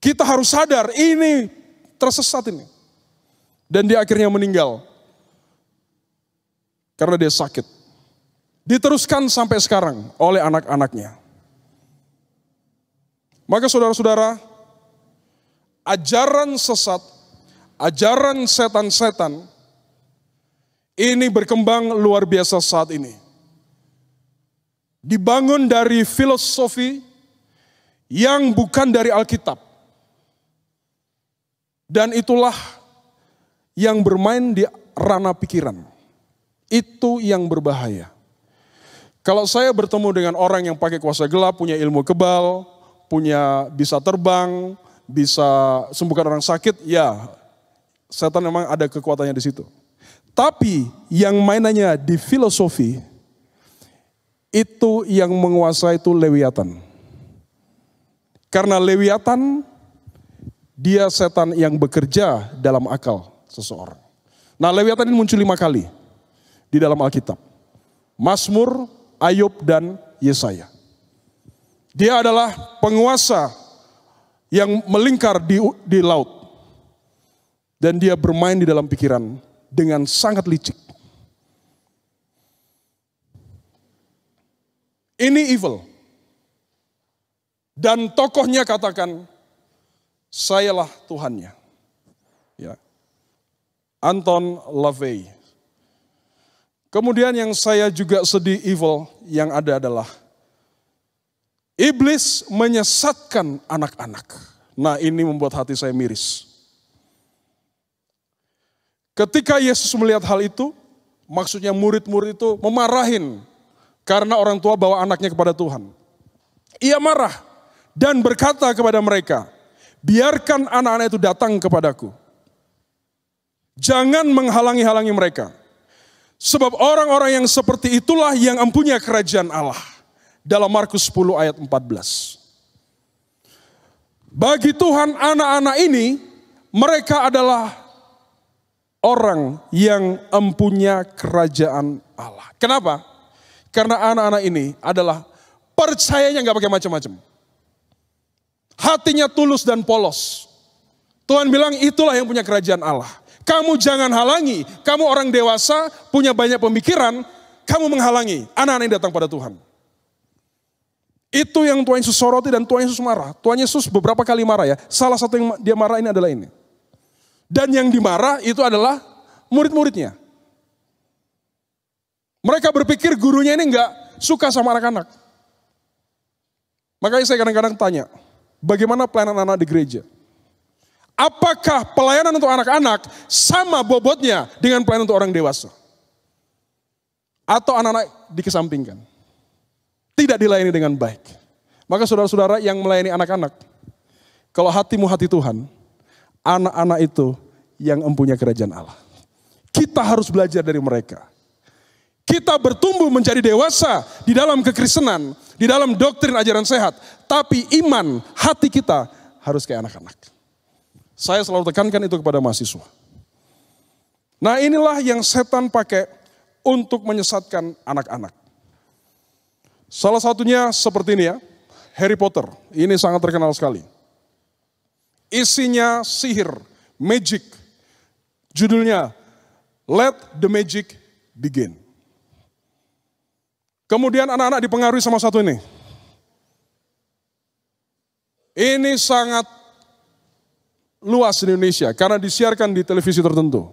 Kita harus sadar ini tersesat ini. Dan dia akhirnya meninggal. Karena dia sakit. Diteruskan sampai sekarang oleh anak-anaknya. Maka saudara-saudara, ajaran sesat, ajaran setan-setan, ini berkembang luar biasa saat ini. Dibangun dari filosofi yang bukan dari Alkitab. Dan itulah yang bermain di ranah pikiran. Itu yang berbahaya. Kalau saya bertemu dengan orang yang pakai kuasa gelap, punya ilmu kebal, bisa terbang, bisa sembuhkan orang sakit, ya setan memang ada kekuatannya di situ. Tapi yang mainannya di filosofi, itu yang menguasai itu Leviathan. Karena Leviathan, dia setan yang bekerja dalam akal seseorang. Nah Leviathan ini muncul 5 kali di dalam Alkitab. Mazmur, Ayub, dan Yesaya. Dia adalah penguasa yang melingkar di laut. Dan dia bermain di dalam pikiran dengan sangat licik. Ini evil. Dan tokohnya katakan, sayalah Tuhannya. Ya. Anton LaVey. Kemudian yang saya juga sedih evil yang ada adalah iblis menyesatkan anak-anak. Nah ini membuat hati saya miris. Ketika Yesus melihat hal itu, maksudnya murid-murid itu memarahin karena orang tua bawa anaknya kepada Tuhan. Ia marah dan berkata kepada mereka, biarkan anak-anak itu datang kepadaku. Jangan menghalangi-halangi mereka. Sebab orang-orang yang seperti itulah yang mempunyai kerajaan Allah. Dalam Markus 10 ayat 14. Bagi Tuhan anak-anak ini, mereka adalah orang yang mempunyai kerajaan Allah. Kenapa? Karena anak-anak ini adalah percayanya gak pakai macam-macam. Hatinya tulus dan polos. Tuhan bilang itulah yang punya kerajaan Allah. Kamu jangan halangi, kamu orang dewasa, punya banyak pemikiran, kamu menghalangi anak-anak yang datang pada Tuhan. Itu yang Tuhan Yesus soroti dan Tuhan Yesus marah. Tuhan Yesus beberapa kali marah ya. Salah satu yang dia marah ini adalah ini. Dan yang dimarah itu adalah murid-muridnya. Mereka berpikir gurunya ini enggak suka sama anak-anak. Makanya saya kadang-kadang tanya, bagaimana pelayanan anak di gereja? Apakah pelayanan untuk anak-anak sama bobotnya dengan pelayanan untuk orang dewasa? Atau anak-anak dikesampingkan? Tidak dilayani dengan baik. Maka saudara-saudara yang melayani anak-anak, kalau hatimu hati Tuhan, anak-anak itu yang mempunyai kerajaan Allah. Kita harus belajar dari mereka. Kita bertumbuh menjadi dewasa di dalam kekristenan, di dalam doktrin ajaran sehat. Tapi iman, hati kita harus kayak anak-anak. Saya selalu tekankan itu kepada mahasiswa. Nah inilah yang setan pakai untuk menyesatkan anak-anak. Salah satunya seperti ini ya, Harry Potter. Ini sangat terkenal sekali. Isinya sihir, magic. Judulnya, Let the Magic Begin. Kemudian anak-anak dipengaruhi sama satu ini. Ini sangat luas di Indonesia karena disiarkan di televisi tertentu.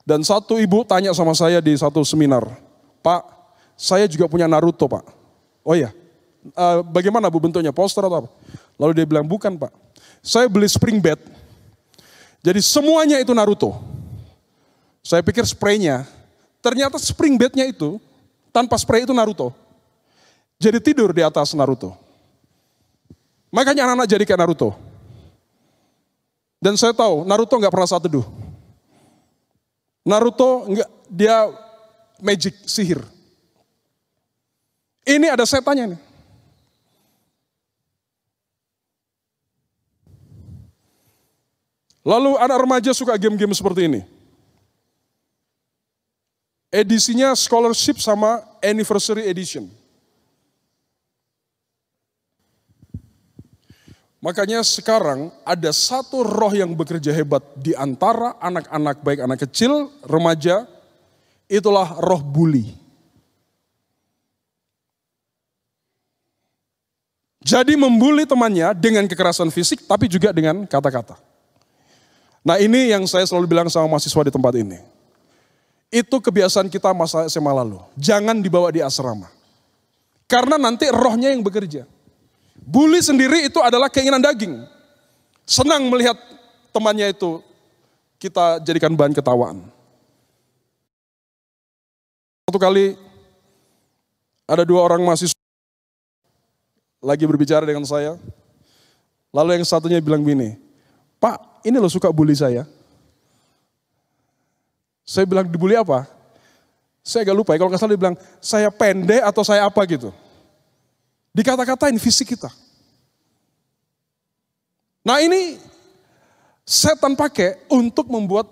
Dan satu ibu tanya sama saya di satu seminar, Pak, saya juga punya Naruto Pak. Oh iya, bagaimana Bu bentuknya, poster atau apa? Lalu dia bilang, bukan Pak, saya beli spring bed, jadi semuanya itu Naruto. Saya pikir spraynya, ternyata spring bednya itu, tanpa spray itu Naruto. Jadi tidur di atas Naruto. Makanya anak-anak jadi kayak Naruto. Dan saya tahu, Naruto gak pernah saat teduh. Naruto enggak, dia magic, sihir. Ini ada setannya nih. Lalu anak remaja suka game-game seperti ini. Edisinya scholarship sama anniversary edition. Makanya sekarang ada satu roh yang bekerja hebat di antara anak-anak, baik anak kecil, remaja, itulah roh bully. Jadi membuli temannya dengan kekerasan fisik, tapi juga dengan kata-kata. Nah ini yang saya selalu bilang sama mahasiswa di tempat ini. Itu kebiasaan kita masa SMA lalu. Jangan dibawa di asrama. Karena nanti rohnya yang bekerja. Bully sendiri itu adalah keinginan daging. Senang melihat temannya itu kita jadikan bahan ketawaan. Satu kali ada dua orang mahasiswa lagi berbicara dengan saya. Lalu yang satunya bilang gini, Pak ini lo suka bully saya. Saya bilang dibully apa? Saya agak lupa ya, kalau nggak salah dia bilang saya pendek atau saya apa gitu. Dikata-katain fisik kita. Nah ini setan pakai untuk membuat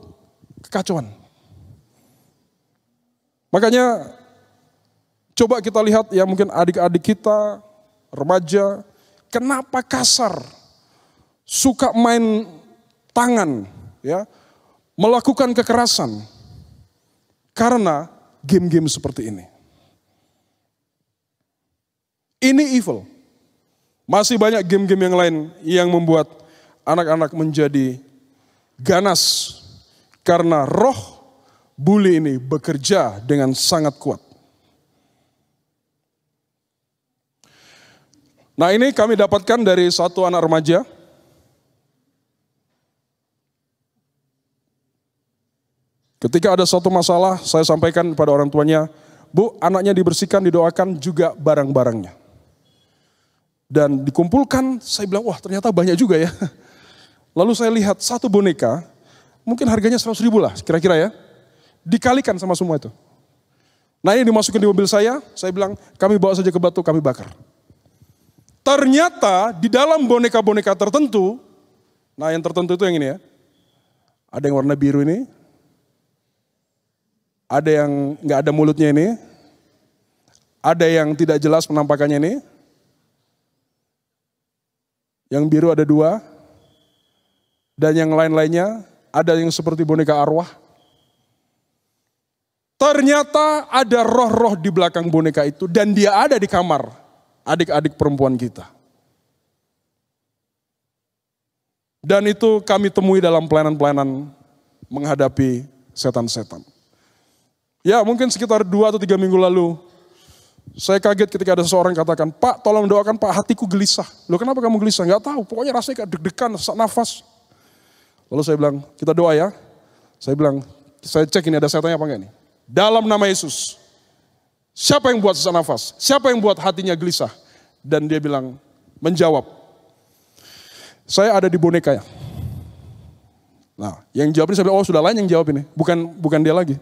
kekacauan. Makanya coba kita lihat ya mungkin adik-adik kita, remaja, kenapa kasar, suka main tangan, ya, melakukan kekerasan. Karena game-game seperti ini. Ini evil. Masih banyak game-game yang lain yang membuat anak-anak menjadi ganas. Karena roh bully ini bekerja dengan sangat kuat. Nah ini kami dapatkan dari satu anak remaja. Ketika ada suatu masalah, saya sampaikan kepada orang tuanya, Bu, anaknya dibersihkan, didoakan juga barang-barangnya. Dan dikumpulkan, saya bilang, wah ternyata banyak juga ya. Lalu saya lihat satu boneka, mungkin harganya 100.000 lah kira-kira ya. Dikalikan sama semua itu. Nah ini dimasukin di mobil saya bilang, kami bawa saja ke Batu, kami bakar. Ternyata di dalam boneka-boneka tertentu, nah yang tertentu itu yang ini ya. Ada yang warna biru ini. Ada yang nggak ada mulutnya ini. Ada yang tidak jelas penampakannya ini. Yang biru ada 2. Dan yang lain-lainnya ada yang seperti boneka arwah. Ternyata ada roh-roh di belakang boneka itu dan dia ada di kamar adik-adik perempuan kita. Dan itu kami temui dalam pelayanan-pelayanan menghadapi setan-setan. Ya mungkin sekitar 2 atau 3 minggu lalu, saya kaget ketika ada seseorang katakan, Pak tolong doakan Pak, hatiku gelisah. Loh kenapa kamu gelisah? Gak tahu, pokoknya rasanya kayak deg-degan, sesak nafas. Lalu saya bilang, kita doa ya. Saya bilang, saya cek ini ada setannya apa enggak nih. Dalam nama Yesus, siapa yang buat sesak nafas? Siapa yang buat hatinya gelisah? Dan dia bilang, menjawab, saya ada di boneka ya. Nah, yang jawab ini saya bilang, oh sudah lain yang jawab ini, bukan dia lagi.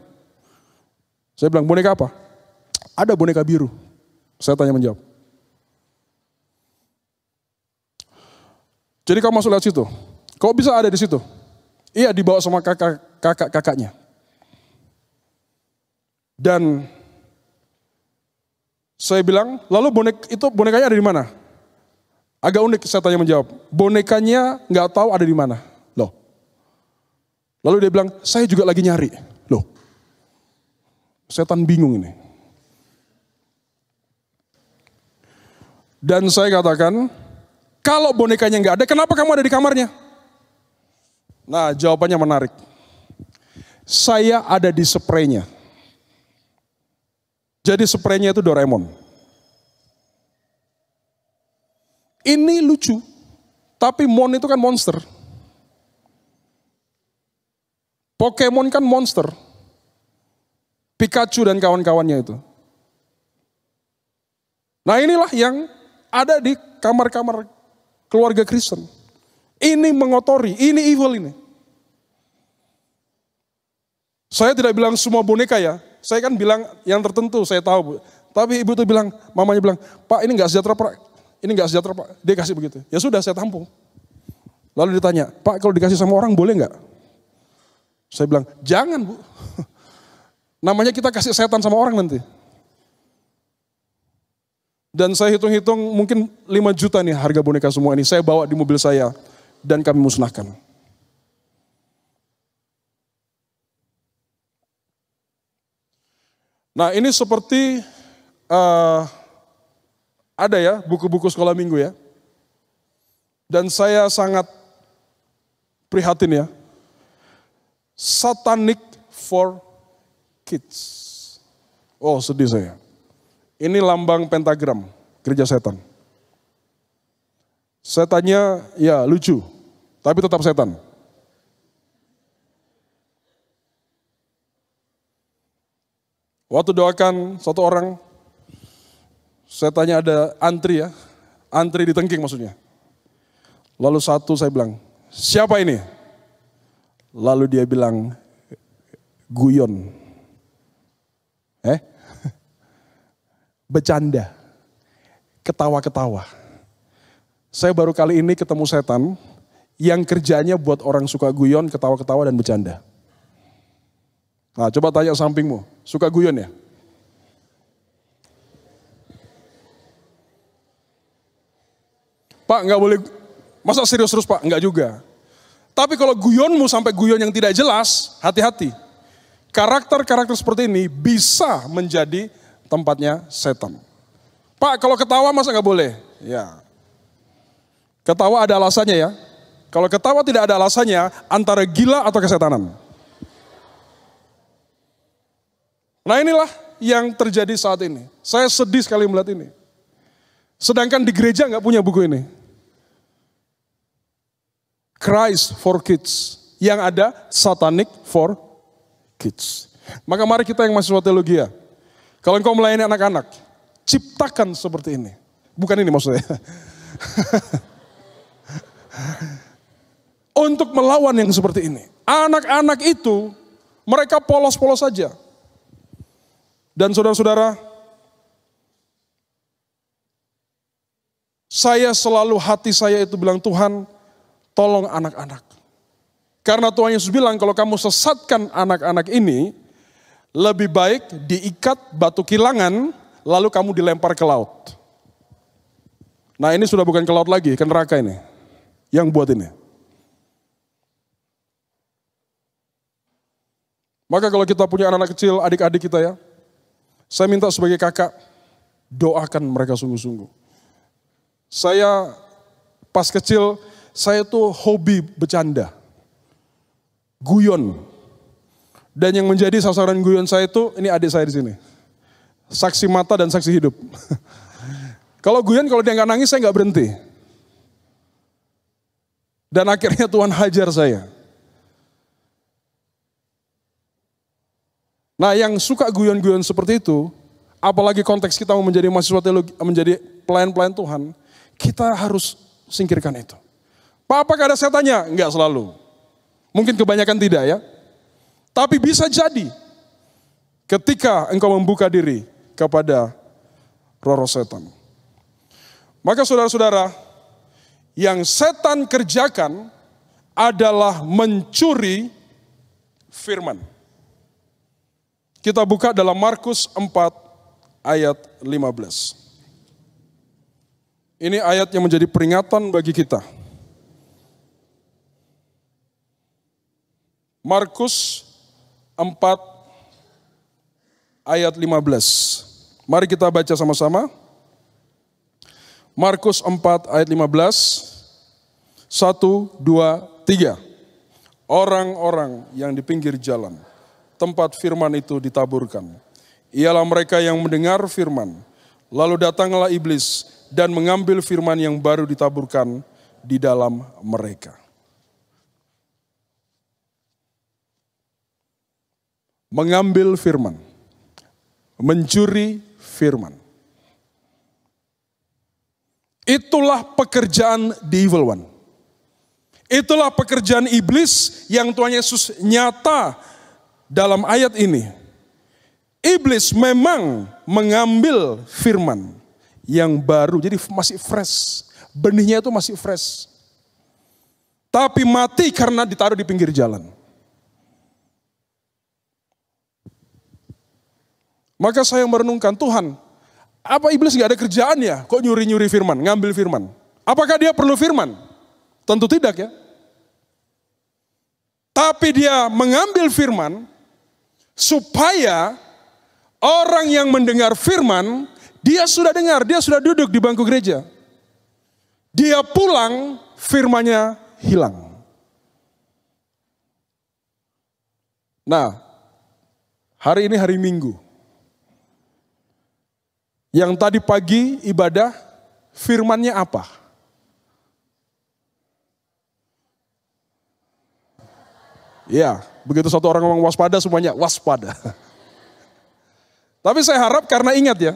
Saya bilang, boneka apa? Ada boneka biru. Saya tanya menjawab. Jadi kamu masuk lewat situ. Kok bisa ada di situ? Iya, dibawa sama kakaknya. Dan saya bilang, lalu bonekanya ada di mana? Agak unik saya tanya menjawab. Bonekanya nggak tahu ada di mana. Loh. Lalu dia bilang, saya juga lagi nyari. Loh. Setan bingung ini. Dan saya katakan, kalau bonekanya nggak ada, kenapa kamu ada di kamarnya? Nah, jawabannya menarik. Saya ada di spraynya. Jadi spraynya itu Doraemon. Ini lucu, tapi Mon itu kan monster. Pokemon kan monster. Pikachu dan kawan-kawannya itu. Nah inilah yang ada di kamar-kamar keluarga Kristen. Ini mengotori, ini evil ini. Saya tidak bilang semua boneka ya. Saya kan bilang yang tertentu, saya tahu. Tapi ibu tuh bilang, mamanya bilang, Pak ini gak sejahtera Pak. Ini gak sejahtera Pak. Dia kasih begitu. Ya sudah saya tampung. Lalu ditanya, Pak kalau dikasih sama orang boleh gak? Saya bilang, jangan Bu. Namanya kita kasih setan sama orang nanti. Dan saya hitung-hitung mungkin 5 juta nih harga boneka semua ini. Saya bawa di mobil saya dan kami musnahkan. Nah ini seperti ada ya buku-buku sekolah minggu ya. Dan saya sangat prihatin ya. Satanic for Kids. Oh sedih saya. Ini lambang pentagram, gereja setan. Setannya ya lucu, tapi tetap setan. Waktu doakan satu orang, setannya ada antri ya, antri di tengking maksudnya. Lalu satu saya bilang, siapa ini? Lalu dia bilang, guyon. Bercanda, ketawa-ketawa. Saya baru kali ini ketemu setan yang kerjanya buat orang suka guyon, ketawa-ketawa dan bercanda. Nah coba tanya sampingmu, suka guyon ya? Pak nggak boleh, masa serius terus Pak? Nggak juga. Tapi kalau guyonmu sampai guyon yang tidak jelas, hati-hati. Karakter-karakter seperti ini bisa menjadi tempatnya setan. Pak kalau ketawa masa nggak boleh? Ya. Ketawa ada alasannya ya. Kalau ketawa tidak ada alasannya antara gila atau kesetanan. Nah inilah yang terjadi saat ini. Saya sedih sekali melihat ini. Sedangkan di gereja nggak punya buku ini. Christ for Kids. Yang ada Satanic for Kids. Maka mari kita yang mahasiswa teologi ya. Kalau engkau melayani anak-anak, ciptakan seperti ini. Bukan ini maksudnya. Untuk melawan yang seperti ini. Anak-anak itu, mereka polos-polos saja. Dan saudara-saudara, saya selalu hati saya itu bilang, Tuhan tolong anak-anak. Karena Tuhan Yesus bilang kalau kamu sesatkan anak-anak ini, lebih baik diikat batu kilangan, lalu kamu dilempar ke laut. Nah ini sudah bukan ke laut lagi, ke neraka ini. Yang buat ini. Maka kalau kita punya anak-anak kecil, adik-adik kita ya, saya minta sebagai kakak, doakan mereka sungguh-sungguh. Saya pas kecil, saya tuh hobi bercanda. Guyon. Dan yang menjadi sasaran guyon saya itu, ini adik saya di sini. Saksi mata dan saksi hidup. Kalau guyon, kalau dia nggak nangis, saya nggak berhenti. Dan akhirnya Tuhan hajar saya. Nah yang suka guyon-guyon seperti itu, apalagi konteks kita mau menjadi mahasiswa teologi, menjadi pelayan-pelayan Tuhan, kita harus singkirkan itu. Pak apakah ada setannya? Enggak selalu. Mungkin kebanyakan tidak ya. Tapi bisa jadi ketika engkau membuka diri kepada roh-roh setan. Maka saudara-saudara, yang setan kerjakan adalah mencuri firman. Kita buka dalam Markus 4 ayat 15. Ini ayat yang menjadi peringatan bagi kita. Markus 4 ayat 15. Mari kita baca sama-sama. Markus 4 ayat 15. 1, 2, 3. Orang-orang yang di pinggir jalan, tempat firman itu ditaburkan. Ialah mereka yang mendengar firman. Lalu datanglah iblis dan mengambil firman yang baru ditaburkan di dalam mereka. Mengambil firman, mencuri firman. Itulah pekerjaan the evil one. Itulah pekerjaan iblis yang Tuhan Yesus nyata dalam ayat ini. Iblis memang mengambil firman yang baru, jadi masih fresh. Benihnya itu masih fresh. Tapi mati karena ditaruh di pinggir jalan. Maka saya merenungkan, Tuhan, apa iblis gak ada kerjaan ya? Kok nyuri-nyuri firman, ngambil firman? Apakah dia perlu firman? Tentu tidak ya. Tapi dia mengambil firman supaya orang yang mendengar firman, dia sudah dengar, dia sudah duduk di bangku gereja. Dia pulang, firmannya hilang. Nah, hari ini hari Minggu. Yang tadi pagi ibadah, firmannya apa? Ya, begitu satu orang ngomong waspada, semuanya waspada. Tapi saya harap karena ingat ya,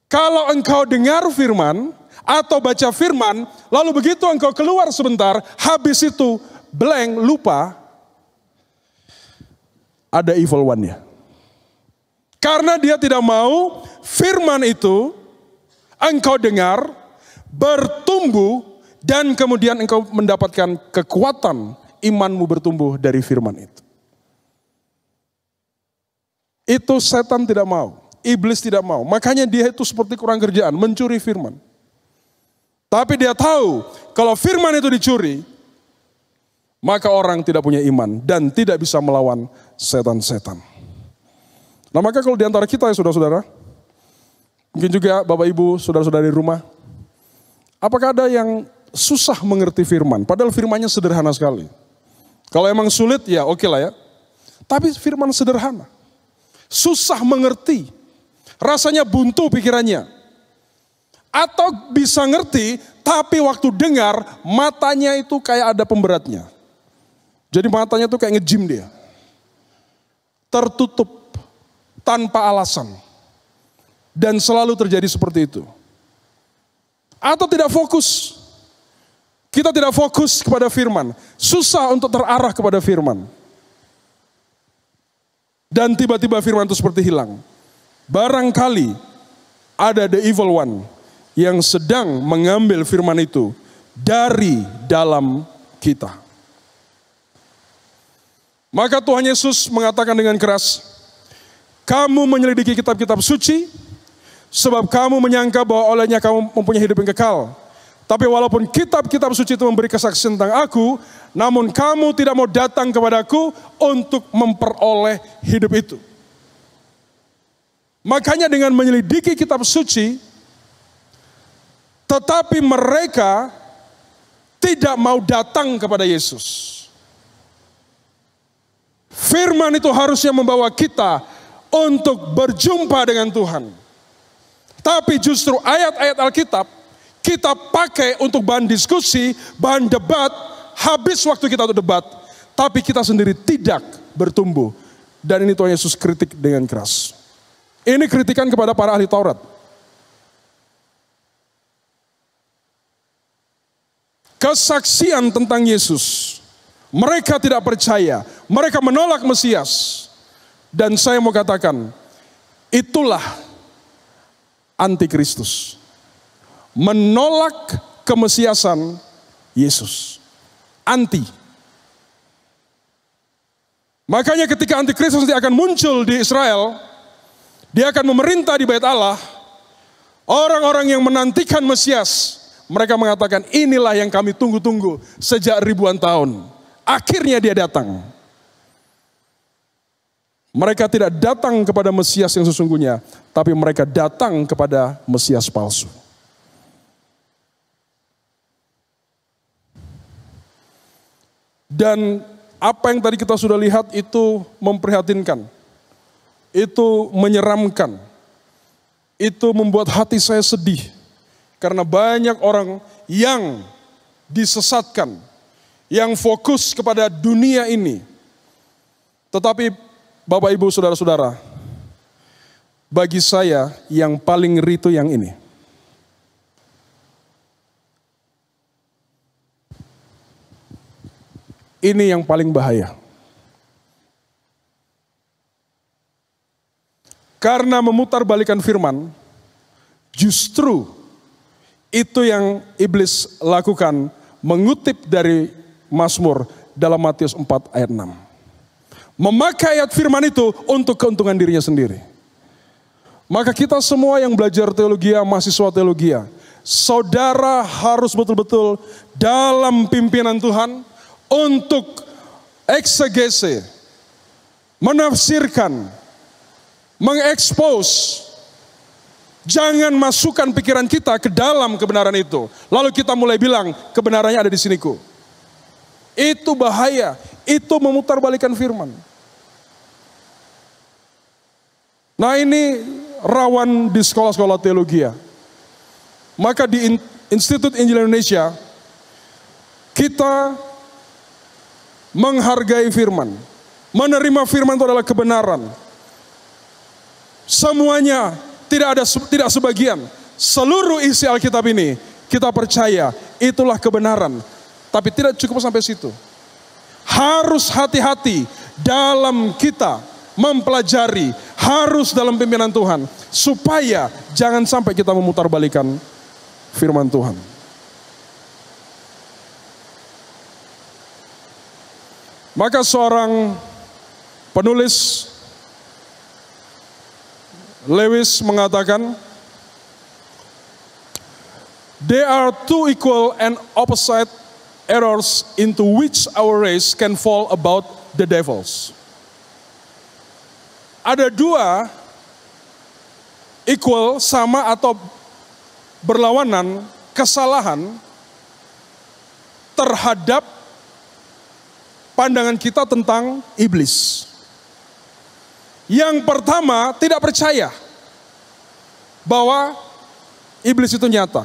kalau engkau dengar firman atau baca firman, lalu begitu engkau keluar sebentar, habis itu blank, lupa, ada evil one-nya. Karena dia tidak mau firman itu engkau dengar, bertumbuh, dan kemudian engkau mendapatkan kekuatan imanmu bertumbuh dari firman itu. Itu setan tidak mau, iblis tidak mau. Makanya dia itu seperti kurang kerjaan, mencuri firman. Tapi dia tahu kalau firman itu dicuri, maka orang tidak punya iman dan tidak bisa melawan setan-setan. Nah maka kalau diantara kita ya saudara-saudara, mungkin juga Bapak Ibu, saudara-saudara di rumah, apakah ada yang susah mengerti firman? Padahal firmannya sederhana sekali. Kalau emang sulit ya oke lah ya. Tapi firman sederhana. Susah mengerti. Rasanya buntu pikirannya. Atau bisa ngerti, tapi waktu dengar, matanya itu kayak ada pemberatnya. Jadi matanya itu kayak nge-gym dia. Tertutup. Tanpa alasan. Dan selalu terjadi seperti itu. Atau tidak fokus. Kita tidak fokus kepada firman. Susah untuk terarah kepada firman. Dan tiba-tiba firman itu seperti hilang. Barangkali ada the evil one yang sedang mengambil firman itu dari dalam kita. Maka Tuhan Yesus mengatakan dengan keras, kamu menyelidiki kitab-kitab suci, sebab kamu menyangka bahwa olehnya kamu mempunyai hidup yang kekal. Tapi walaupun kitab-kitab suci itu memberi kesaksian tentang aku, namun kamu tidak mau datang kepadaku untuk memperoleh hidup itu. Makanya dengan menyelidiki kitab suci, tetapi mereka tidak mau datang kepada Yesus. Firman itu harusnya membawa kita untuk berjumpa dengan Tuhan. Tapi justru ayat-ayat Alkitab kita pakai untuk bahan diskusi, bahan debat, habis waktu kita untuk debat. Tapi kita sendiri tidak bertumbuh. Dan ini Tuhan Yesus kritik dengan keras. Ini kritikan kepada para ahli Taurat. Kesaksian tentang Yesus Mereka tidak percaya, mereka menolak Mesias. Dan saya mau katakan, itulah antikristus. Menolak kemesiasan Yesus. Anti. Makanya ketika antikristus nanti akan muncul di Israel, dia akan memerintah di Bait Allah. Orang-orang yang menantikan Mesias, mereka mengatakan inilah yang kami tunggu-tunggu sejak ribuan tahun. Akhirnya dia datang. Mereka tidak datang kepada Mesias yang sesungguhnya, tapi mereka datang kepada Mesias palsu. Dan apa yang tadi kita sudah lihat itu memprihatinkan, itu menyeramkan, itu membuat hati saya sedih. Karena banyak orang yang disesatkan, yang fokus kepada dunia ini. Tetapi Bapak Ibu Saudara-saudara, bagi saya yang paling ngeri itu yang ini. Ini yang paling bahaya. Karena memutarbalikkan firman, justru itu yang iblis lakukan, mengutip dari Mazmur dalam Matius 4 ayat 6. Memakai ayat firman itu untuk keuntungan dirinya sendiri. Maka kita semua yang belajar teologi, mahasiswa teologi, saudara harus betul-betul dalam pimpinan Tuhan untuk eksegese, menafsirkan, mengekspos. Jangan masukkan pikiran kita ke dalam kebenaran itu. Lalu kita mulai bilang kebenarannya ada di siniku. Itu bahaya, itu memutarbalikkan firman. Nah ini rawan di sekolah-sekolah teologi. Maka di Institut Injil Indonesia, kita menghargai firman. Menerima firman itu adalah kebenaran. Semuanya, tidak sebagian. Seluruh isi Alkitab ini kita percaya itulah kebenaran. Tapi tidak cukup sampai situ. Harus hati-hati dalam kita mempelajari, harus dalam pimpinan Tuhan, supaya jangan sampai kita memutarbalikkan firman Tuhan. Maka seorang penulis Lewis mengatakan, there are two equal and opposite errors into which our race can fall about the devils. Ada dua equal, sama atau berlawanan kesalahan terhadap pandangan kita tentang iblis. Yang pertama, tidak percaya bahwa iblis itu nyata.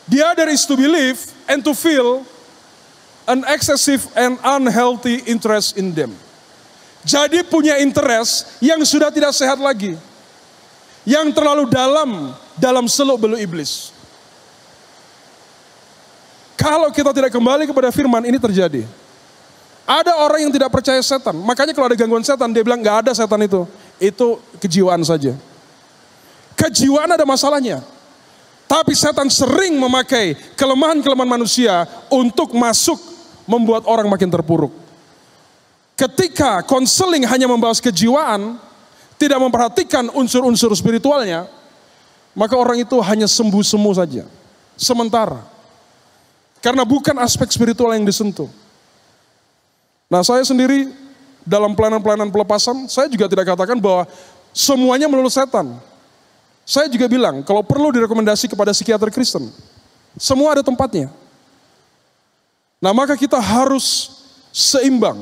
The other is to believe and to feel an excessive and unhealthy interest in them. Jadi punya interest yang sudah tidak sehat lagi. Yang terlalu dalam seluk-beluk iblis. Kalau kita tidak kembali kepada firman, ini terjadi. Ada orang yang tidak percaya setan. Makanya kalau ada gangguan setan, dia bilang gak ada setan itu. Itu kejiwaan saja. Kejiwaan ada masalahnya. Tapi setan sering memakai kelemahan-kelemahan manusia untuk masuk membuat orang makin terpuruk. Ketika konseling hanya membahas kejiwaan, tidak memperhatikan unsur-unsur spiritualnya, maka orang itu hanya sembuh-sembuh saja. Sementara. Karena bukan aspek spiritual yang disentuh. Nah saya sendiri dalam pelayanan-pelayanan pelepasan, saya juga tidak katakan bahwa semuanya melulu setan. Saya juga bilang, kalau perlu direkomendasi kepada psikiater Kristen. Semua ada tempatnya. Nah maka kita harus seimbang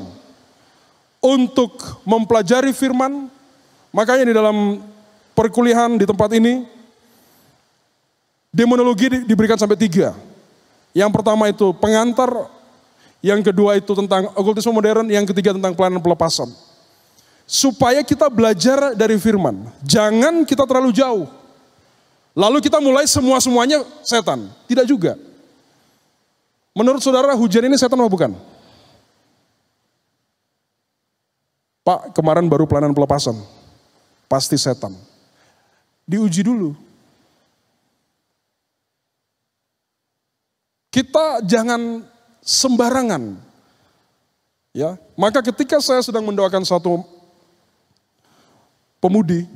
untuk mempelajari firman. Makanya di dalam perkuliahan di tempat ini, demonologi diberikan sampai 3. Yang pertama itu pengantar, yang kedua itu tentang okultisme modern, yang ketiga tentang pelayanan pelepasan. Supaya kita belajar dari firman. Jangan kita terlalu jauh. Lalu kita mulai semua-semuanya setan. Tidak juga. Menurut saudara hujan ini setan atau bukan? Pak, kemarin baru pelayanan pelepasan. Pasti setan. Diuji dulu. Kita jangan sembarangan. Ya, maka ketika saya sedang mendoakan satu pemudi,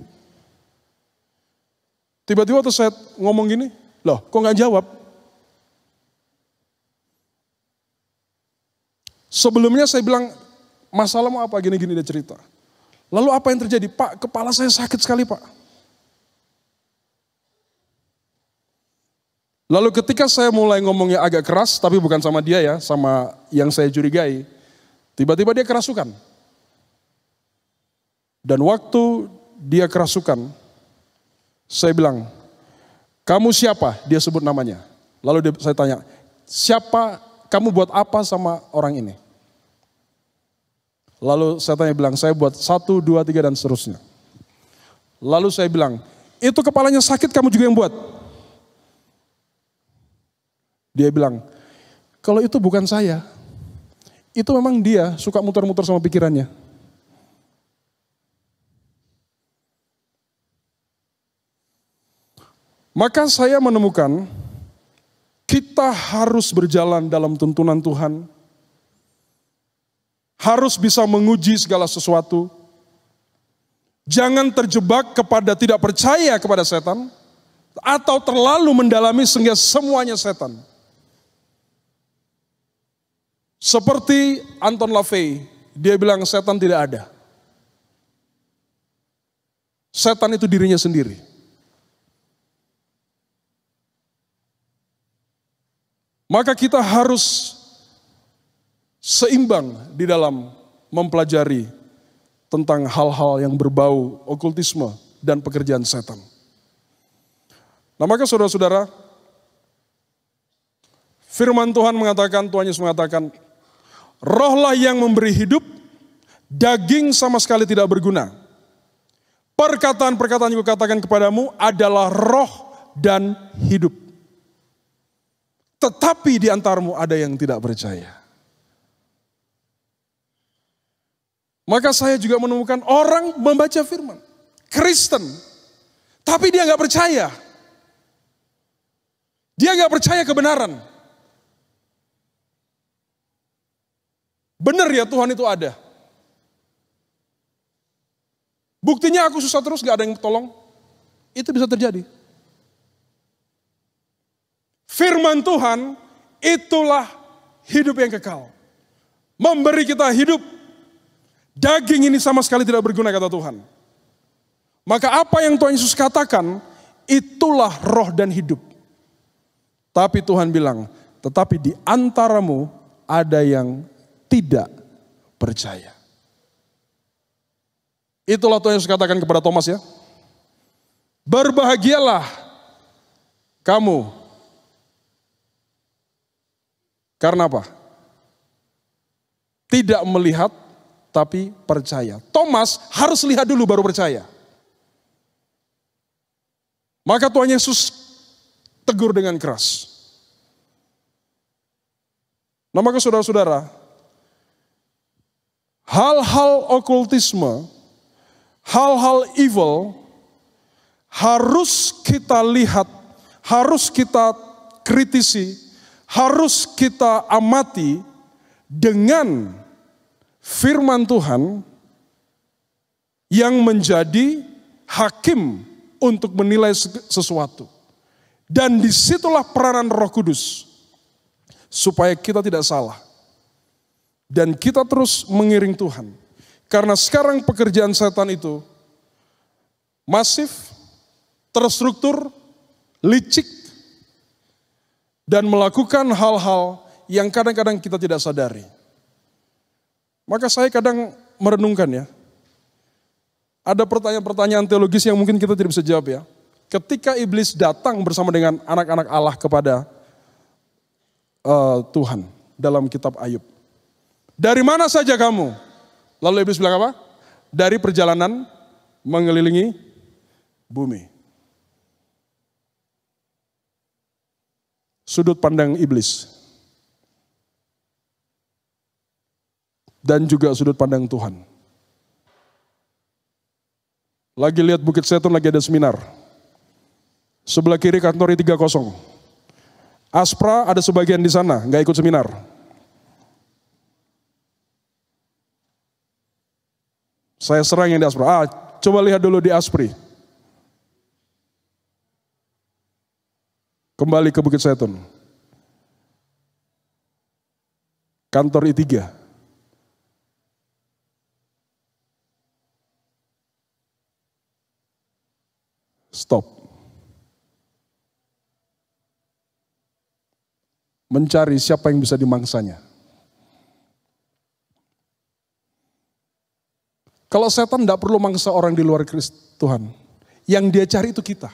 tiba-tiba tuh saya ngomong gini, loh kok nggak jawab? Sebelumnya saya bilang, masalahmu apa gini-gini dia cerita. Lalu apa yang terjadi? Pak, kepala saya sakit sekali Pak. Lalu ketika saya mulai ngomongnya agak keras, tapi bukan sama dia ya, sama yang saya curigai. Tiba-tiba dia kerasukan. Dan waktu dia kerasukan, saya bilang, kamu siapa? Dia sebut namanya. Lalu saya tanya, siapa, kamu buat apa sama orang ini? Lalu saya bilang, saya buat 1, 2, 3 dan seterusnya. Lalu saya bilang, itu kepalanya sakit kamu juga yang buat? Dia bilang, kalau itu bukan saya, itu memang dia suka muter-muter sama pikirannya. Maka saya menemukan, kita harus berjalan dalam tuntunan Tuhan, harus bisa menguji segala sesuatu. Jangan terjebak kepada tidak percaya kepada setan, atau terlalu mendalami sehingga semuanya setan. Seperti Anton LaVey, dia bilang setan tidak ada. Setan itu dirinya sendiri. Maka kita harus seimbang di dalam mempelajari tentang hal-hal yang berbau okultisme dan pekerjaan setan. Nah maka saudara-saudara, firman Tuhan mengatakan, Tuhan Yesus mengatakan, rohlah yang memberi hidup, daging sama sekali tidak berguna. Perkataan-perkataan yang kukatakan kepadamu adalah roh dan hidup. Tetapi di antaramu ada yang tidak percaya. Maka saya juga menemukan orang membaca firman, Kristen, tapi dia nggak percaya. Dia nggak percaya kebenaran. Benar ya Tuhan itu ada. Buktinya aku susah terus nggak ada yang tolong. Itu bisa terjadi. Firman Tuhan itulah hidup yang kekal. Memberi kita hidup. Daging ini sama sekali tidak berguna kata Tuhan. Maka apa yang Tuhan Yesus katakan, itulah roh dan hidup. Tapi Tuhan bilang, tetapi di antaramu ada yang tidak percaya. Itulah Tuhan Yesus katakan kepada Thomas ya. Berbahagialah kamu. Karena apa? Tidak melihat tapi percaya. Thomas harus lihat dulu baru percaya. Maka Tuhan Yesus tegur dengan keras. Nah maka saudara-saudara, hal-hal okultisme, hal-hal evil harus kita lihat, harus kita kritisi, harus kita amati dengan firman Tuhan yang menjadi hakim untuk menilai sesuatu. Dan disitulah peranan Roh Kudus supaya kita tidak salah. Dan kita terus mengiring Tuhan. Karena sekarang pekerjaan setan itu masif, terstruktur, licik, dan melakukan hal-hal yang kadang-kadang kita tidak sadari. Maka saya kadang merenungkan ya, ada pertanyaan-pertanyaan teologis yang mungkin kita tidak bisa jawab ya. Ketika iblis datang bersama dengan anak-anak Allah kepada Tuhan dalam kitab Ayub. Dari mana saja kamu? Lalu iblis bilang apa? Dari perjalanan mengelilingi bumi. Sudut pandang iblis. dan juga sudut pandang Tuhan. Lagi lihat Bukit Zaitun lagi ada seminar. Sebelah kiri kantor I30. Aspra ada sebagian di sana, nggak ikut seminar. Saya serang yang di Aspra. Coba lihat dulu di Aspri. Kembali ke Bukit Zaitun. Kantor I3. Stop. Mencari siapa yang bisa dimangsanya. Kalau setan tidak perlu mangsa orang di luar Kristus Tuhan. Yang dia cari itu kita.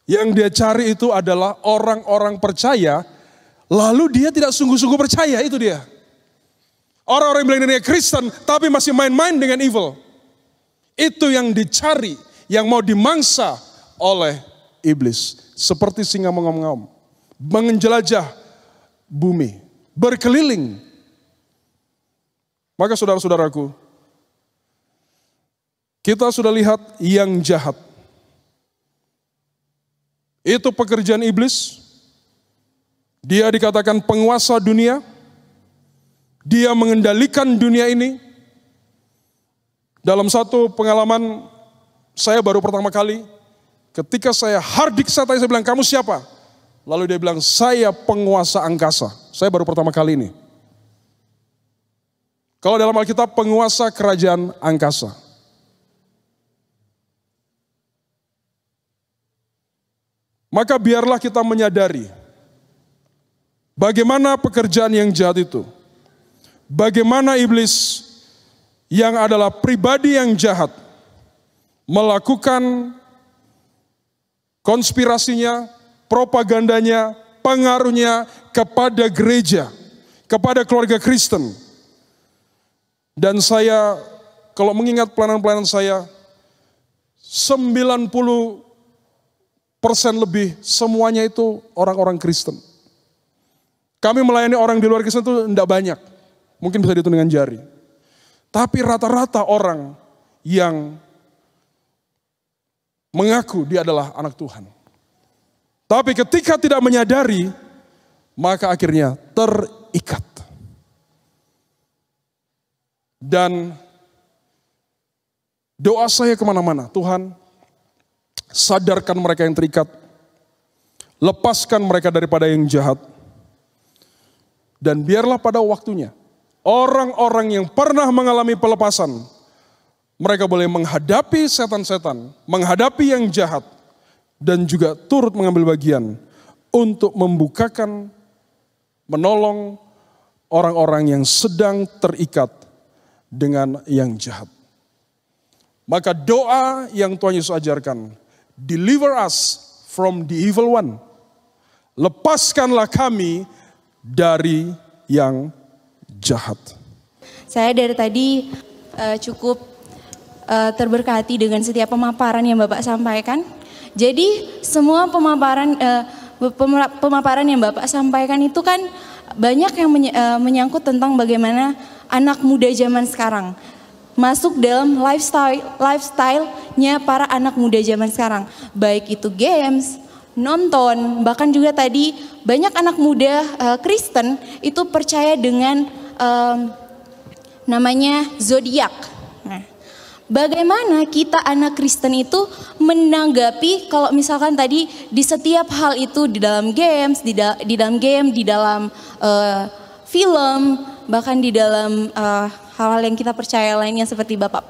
Yang dia cari itu adalah orang-orang percaya, lalu dia tidak sungguh-sungguh percaya, itu dia. Orang-orang yang bilang dirinya Kristen, tapi masih main-main dengan evil. Itu yang dicari, yang mau dimangsa oleh iblis. Seperti singa mengaum-ngaum, menjelajah bumi, berkeliling. Maka saudara-saudaraku, kita sudah lihat yang jahat. Itu pekerjaan iblis. Dia dikatakan penguasa dunia. Dia mengendalikan dunia ini. Dalam satu pengalaman saya baru pertama kali, ketika saya hardik setan, saya bilang, kamu siapa? Lalu dia bilang, saya penguasa angkasa. Saya baru pertama kali ini. Kalau dalam Alkitab, penguasa kerajaan angkasa. Maka biarlah kita menyadari bagaimana pekerjaan yang jahat itu. Bagaimana iblis yang adalah pribadi yang jahat melakukan konspirasinya, propagandanya, pengaruhnya kepada gereja, kepada keluarga Kristen. Dan saya, kalau mengingat pelayanan-pelayanan saya, 90% lebih semuanya itu orang-orang Kristen. Kami melayani orang di luar Kristen itu tidak banyak. Mungkin bisa dihitung dengan jari. Tapi rata-rata orang yang mengaku dia adalah anak Tuhan. Tapi ketika tidak menyadari, maka akhirnya terikat. Dan doa saya kemana-mana, Tuhan sadarkan mereka yang terikat, lepaskan mereka daripada yang jahat, dan biarlah pada waktunya, orang-orang yang pernah mengalami pelepasan, mereka boleh menghadapi setan-setan, menghadapi yang jahat, dan juga turut mengambil bagian untuk membukakan, menolong orang-orang yang sedang terikat dengan yang jahat. Maka doa yang Tuhan Yesus ajarkan, deliver us from the evil one. Lepaskanlah kami dari yang jahat. Saya dari tadi cukup terberkati dengan setiap pemaparan yang Bapak sampaikan. Jadi semua pemaparan yang Bapak sampaikan itu kan banyak yang menyangkut tentang bagaimana anak muda zaman sekarang masuk dalam lifestyle-nya para anak muda zaman sekarang. Baik itu games, nonton, bahkan juga tadi banyak anak muda Kristen itu percaya dengan namanya zodiak. Nah, bagaimana kita anak Kristen itu menanggapi kalau misalkan tadi di setiap hal itu di dalam games, di dalam game, di dalam film, bahkan di dalam hal-hal yang kita percaya lainnya seperti Bapak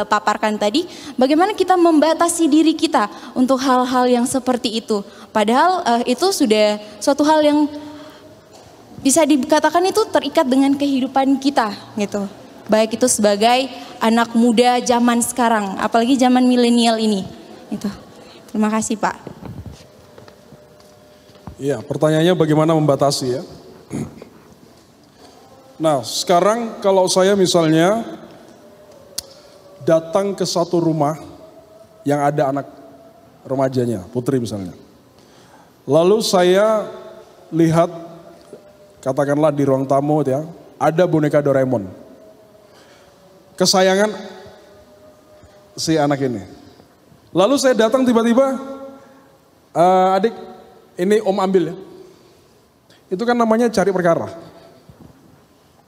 paparkan tadi, bagaimana kita membatasi diri kita untuk hal-hal yang seperti itu. Padahal itu sudah suatu hal yang bisa dikatakan itu terikat dengan kehidupan kita gitu. Baik itu sebagai anak muda zaman sekarang, apalagi zaman milenial ini. Itu. Terima kasih Pak. Iya, pertanyaannya bagaimana membatasi ya? Nah, sekarang kalau saya misalnya datang ke satu rumah yang ada anak remajanya, putri misalnya. Lalu saya lihat katakanlah di ruang tamu ya, ada boneka Doraemon. Kesayangan si anak ini. Lalu saya datang tiba-tiba, adik ini om ambil ya. Itu kan namanya cari perkara.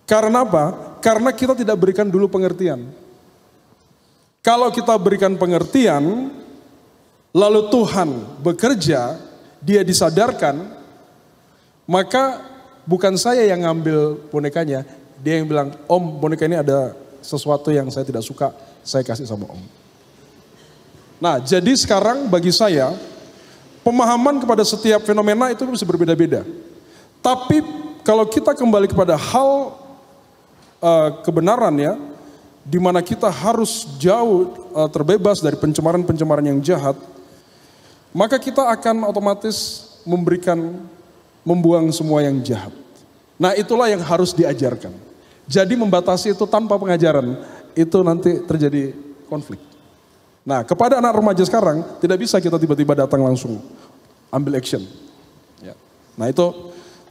Karena apa? Karena kita tidak berikan dulu pengertian. Kalau kita berikan pengertian, lalu Tuhan bekerja, dia disadarkan, maka bukan saya yang ngambil bonekanya, dia yang bilang, om boneka ini ada sesuatu yang saya tidak suka, saya kasih sama om. Nah jadi sekarang bagi saya, pemahaman kepada setiap fenomena itu bisa berbeda-beda. Tapi kalau kita kembali kepada hal kebenaran ya, di mana kita harus jauh terbebas dari pencemaran-pencemaran yang jahat, maka kita akan otomatis membuang semua yang jahat. Nah itulah yang harus diajarkan. Jadi membatasi itu tanpa pengajaran, itu nanti terjadi konflik. Nah kepada anak remaja sekarang, tidak bisa kita tiba-tiba datang langsung ambil action. Ya. Nah itu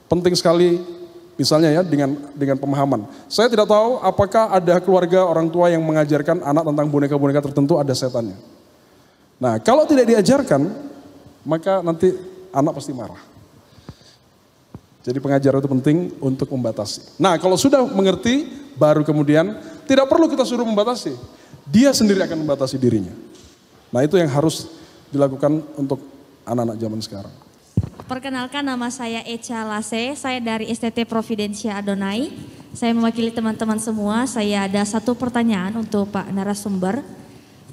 penting sekali, misalnya ya dengan pemahaman. Saya tidak tahu apakah ada keluarga orang tua yang mengajarkan anak tentang boneka-boneka tertentu ada setannya. Nah kalau tidak diajarkan, maka nanti anak pasti marah. Jadi pengajaran itu penting untuk membatasi. Nah kalau sudah mengerti, baru kemudian tidak perlu kita suruh membatasi. Dia sendiri akan membatasi dirinya. Nah itu yang harus dilakukan untuk anak-anak zaman sekarang. Perkenalkan, nama saya Echa Lase, saya dari STT Providensia Adonai. Saya mewakili teman-teman semua, saya ada satu pertanyaan untuk Pak narasumber.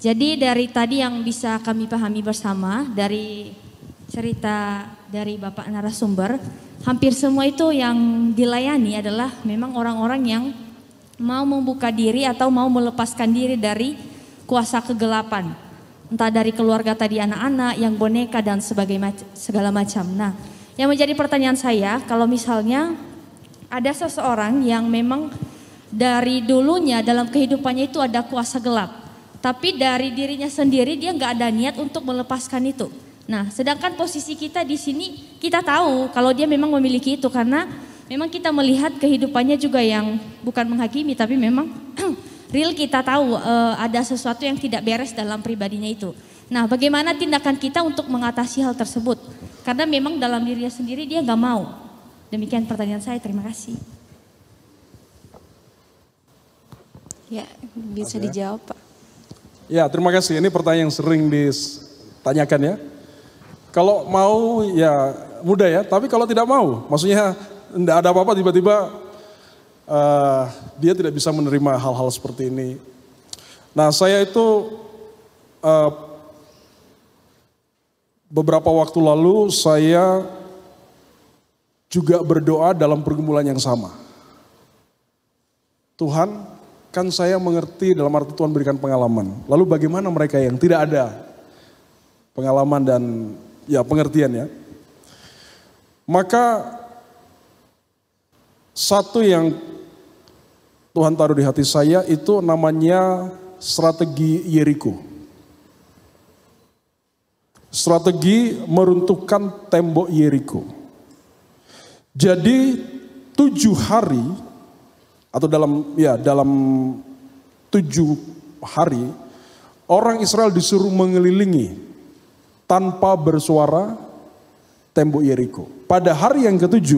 Jadi dari tadi yang bisa kami pahami bersama, dari cerita dari Bapak narasumber, hampir semua itu yang dilayani adalah memang orang-orang yang mau membuka diri atau mau melepaskan diri dari kuasa kegelapan. Entah dari keluarga tadi anak-anak, yang boneka dan segala macam. Nah, yang menjadi pertanyaan saya, kalau misalnya ada seseorang yang memang dari dulunya dalam kehidupannya itu ada kuasa gelap, tapi dari dirinya sendiri dia nggak ada niat untuk melepaskan itu. Nah, sedangkan posisi kita di sini kita tahu kalau dia memang memiliki itu karena memang kita melihat kehidupannya juga yang bukan menghakimi, tapi memang real kita tahu ada sesuatu yang tidak beres dalam pribadinya itu. Nah bagaimana tindakan kita untuk mengatasi hal tersebut? Karena memang dalam dirinya sendiri dia nggak mau. Demikian pertanyaan saya, terima kasih. Ya bisa dijawab Pak. Ya terima kasih, ini pertanyaan yang sering ditanyakan ya. Kalau mau ya mudah ya, tapi kalau tidak mau, maksudnya tidak ada apa-apa tiba-tiba dia tidak bisa menerima hal-hal seperti ini. Nah saya itu beberapa waktu lalu saya juga berdoa dalam pergumulan yang sama. Tuhan, kan saya mengerti dalam arti Tuhan berikan pengalaman. Lalu bagaimana mereka yang tidak ada pengalaman dan ya pengertian ya. Maka satu yang Tuhan taruh di hati saya itu namanya strategi Yeriko. Strategi meruntuhkan tembok Yeriko. Jadi 7 hari atau dalam 7 hari orang Israel disuruh mengelilingi tanpa bersuara tembok Yeriko. Pada hari yang ke-7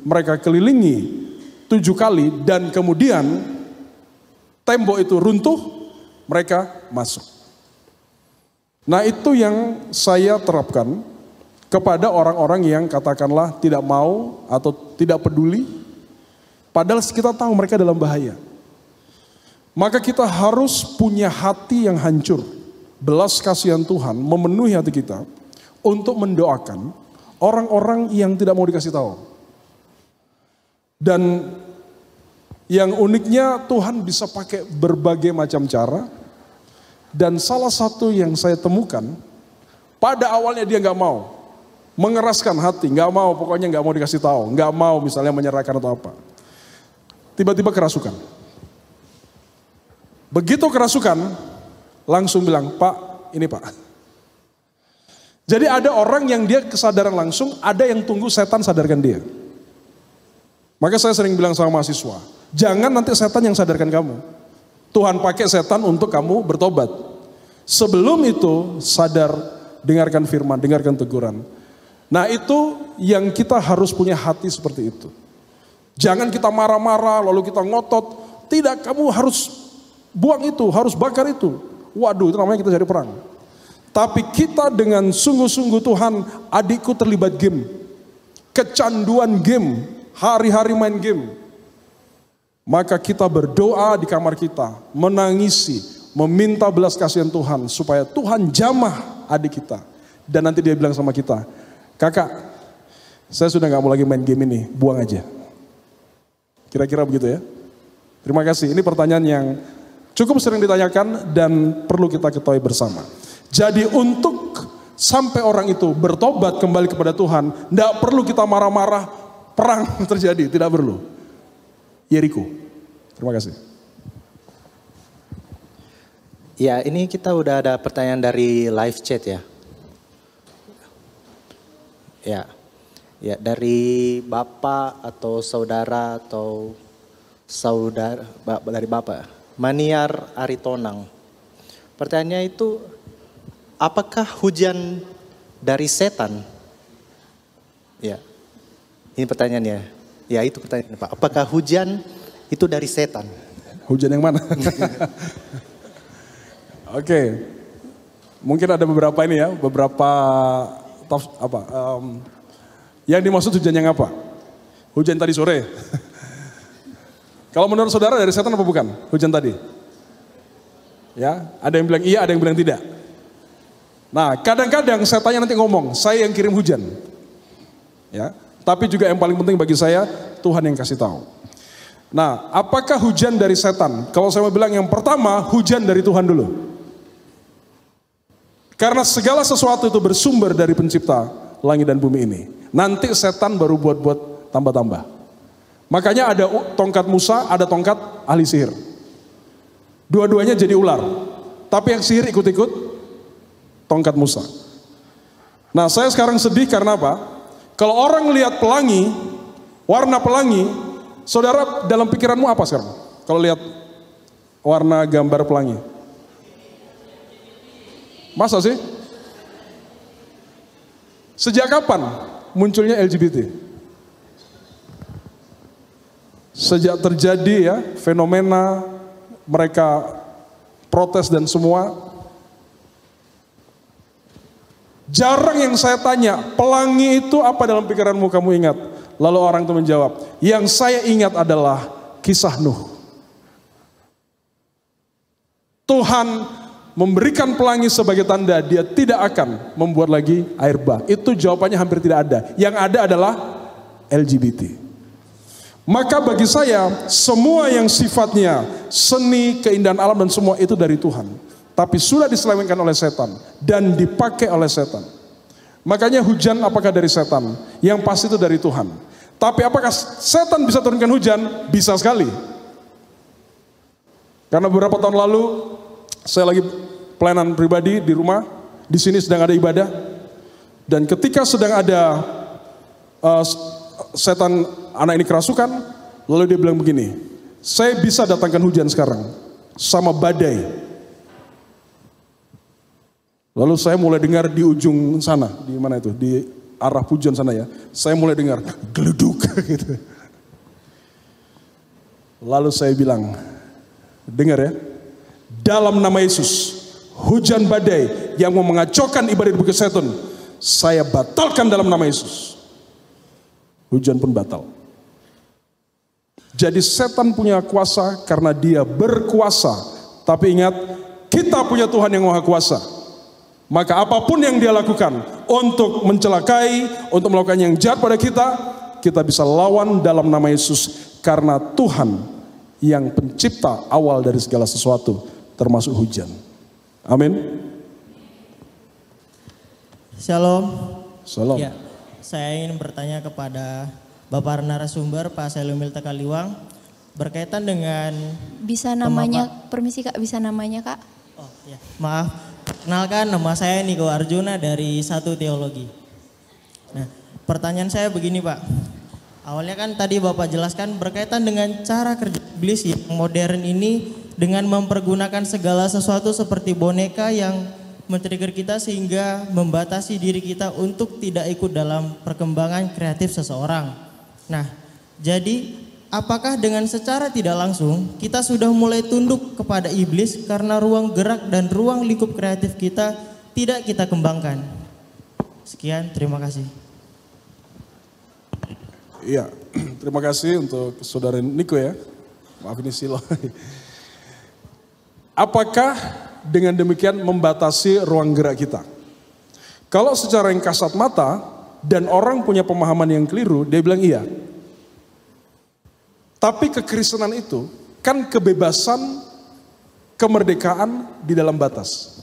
mereka kelilingi 7 kali dan kemudian tembok itu runtuh, mereka masuk. Nah itu yang saya terapkan kepada orang-orang yang katakanlah tidak mau atau tidak peduli, padahal kita tahu mereka dalam bahaya. Maka kita harus punya hati yang hancur, belas kasihan Tuhan memenuhi hati kita untuk mendoakan orang-orang yang tidak mau dikasih tahu. Dan yang uniknya Tuhan bisa pakai berbagai macam cara. Dan salah satu yang saya temukan, pada awalnya dia nggak mau mengeraskan hati, nggak mau, pokoknya nggak mau dikasih tahu, nggak mau misalnya menyerahkan atau apa. Tiba-tiba kerasukan. Begitu kerasukan, langsung bilang, Pak, ini Pak. Jadi ada orang yang dia kesadaran langsung, ada yang tunggu setan sadarkan dia. Maka saya sering bilang sama mahasiswa, jangan nanti setan yang sadarkan kamu. Tuhan pakai setan untuk kamu bertobat. Sebelum itu sadar, dengarkan firman, dengarkan teguran. Nah itu yang kita harus punya hati seperti itu. Jangan kita marah-marah lalu kita ngotot. Tidak, kamu harus buang itu, harus bakar itu. Waduh, itu namanya kita jadi perang. Tapi kita dengan sungguh-sungguh Tuhan, adikku terlibat game. Kecanduan game, hari-hari main game. Maka kita berdoa di kamar kita, menangisi, meminta belas kasihan Tuhan supaya Tuhan jamah adik kita. Dan nanti dia bilang sama kita, kakak, saya sudah gak mau lagi main game ini, buang aja. Kira-kira begitu ya. Terima kasih, ini pertanyaan yang cukup sering ditanyakan dan perlu kita ketahui bersama. Jadi untuk sampai orang itu bertobat kembali kepada Tuhan, tidak perlu kita marah-marah, perang terjadi, tidak perlu. Yeriko, terima kasih. Ya, ini kita udah ada pertanyaan dari live chat ya. Ya, dari Bapak atau saudara dari Bapak, Maniar Aritonang. Pertanyaannya itu, apakah hujan dari setan? Ya, ini pertanyaannya. Ya, itu pertanyaannya Pak. Apakah hujan itu dari setan? Hujan yang mana? Oke, mungkin ada beberapa ini ya, yang dimaksud hujan yang apa? Hujan tadi sore. Kalau menurut saudara dari setan apa bukan? Hujan tadi. Ya, ada yang bilang iya, ada yang bilang tidak. Nah, kadang-kadang setannya nanti ngomong, saya yang kirim hujan. Ya, tapi juga yang paling penting bagi saya, Tuhan yang kasih tahu. Nah, apakah hujan dari setan? Kalau saya mau bilang yang pertama, hujan dari Tuhan dulu. Karena segala sesuatu itu bersumber dari pencipta langit dan bumi ini. Nanti setan baru buat tambah-tambah. Makanya ada tongkat Musa, ada tongkat ahli sihir. Dua-duanya jadi ular. Tapi yang sihir ikut-ikut tongkat Musa. Nah, saya sekarang sedih karena apa? Kalau orang lihat pelangi, warna pelangi, saudara dalam pikiranmu apa sekarang? Kalau lihat warna gambar pelangi. Masa sih? Sejak kapan munculnya LGBT? Sejak terjadi ya fenomena mereka protes dan semua. Jarang yang saya tanya, pelangi itu apa dalam pikiranmu kamu ingat? Lalu orang itu menjawab, yang saya ingat adalah kisah Nuh. Tuhan memberikan pelangi sebagai tanda dia tidak akan membuat lagi air bah. Itu jawabannya hampir tidak ada. Yang ada adalah LGBT. Maka bagi saya, semua yang sifatnya seni, keindahan alam dan semua itu dari Tuhan. Tapi sudah diselewengkan oleh setan dan dipakai oleh setan. Makanya hujan apakah dari setan? Yang pasti itu dari Tuhan. Tapi apakah setan bisa turunkan hujan? Bisa sekali. Karena beberapa tahun lalu saya lagi pelayanan pribadi di rumah, di sini sedang ada ibadah, dan ketika sedang ada setan anak ini kerasukan, lalu dia bilang begini, saya bisa datangkan hujan sekarang sama badai. Lalu saya mulai dengar di ujung sana, di mana itu, di arah pujian sana ya, saya mulai dengar geluduk gitu. Lalu saya bilang, dengar ya, dalam nama Yesus, hujan badai yang mau mengacaukan ibadah di Bukit Zaitun, saya batalkan dalam nama Yesus. Hujan pun batal. Jadi setan punya kuasa karena dia berkuasa. Tapi ingat, kita punya Tuhan yang maha kuasa. Maka apapun yang dia lakukan untuk mencelakai, untuk melakukan yang jahat pada kita, kita bisa lawan dalam nama Yesus. Karena Tuhan yang pencipta awal dari segala sesuatu, termasuk hujan. Amin. Shalom. Shalom. Ya, saya ingin bertanya kepada Bapak narasumber Pak Selumil Tekaliwang berkaitan dengan bisa namanya, permisi Kak, bisa namanya Kak? Oh ya, maaf. Kenalkan, nama saya Niko Arjuna dari Satu Teologi. Nah, pertanyaan saya begini Pak. Awalnya kan tadi Bapak jelaskan berkaitan dengan cara kerja iblis yang modern ini dengan mempergunakan segala sesuatu seperti boneka yang men-trigger kita sehingga membatasi diri kita untuk tidak ikut dalam perkembangan kreatif seseorang. Nah, jadi apakah dengan secara tidak langsung kita sudah mulai tunduk kepada iblis karena ruang gerak dan ruang lingkup kreatif kita tidak kita kembangkan? Sekian, terima kasih. Iya, terima kasih untuk saudara Niko ya. Maaf ini Silo. Apakah dengan demikian membatasi ruang gerak kita? Kalau secara yang kasat mata dan orang punya pemahaman yang keliru, dia bilang iya. Tapi kekristenan itu kan kebebasan, kemerdekaan di dalam batas.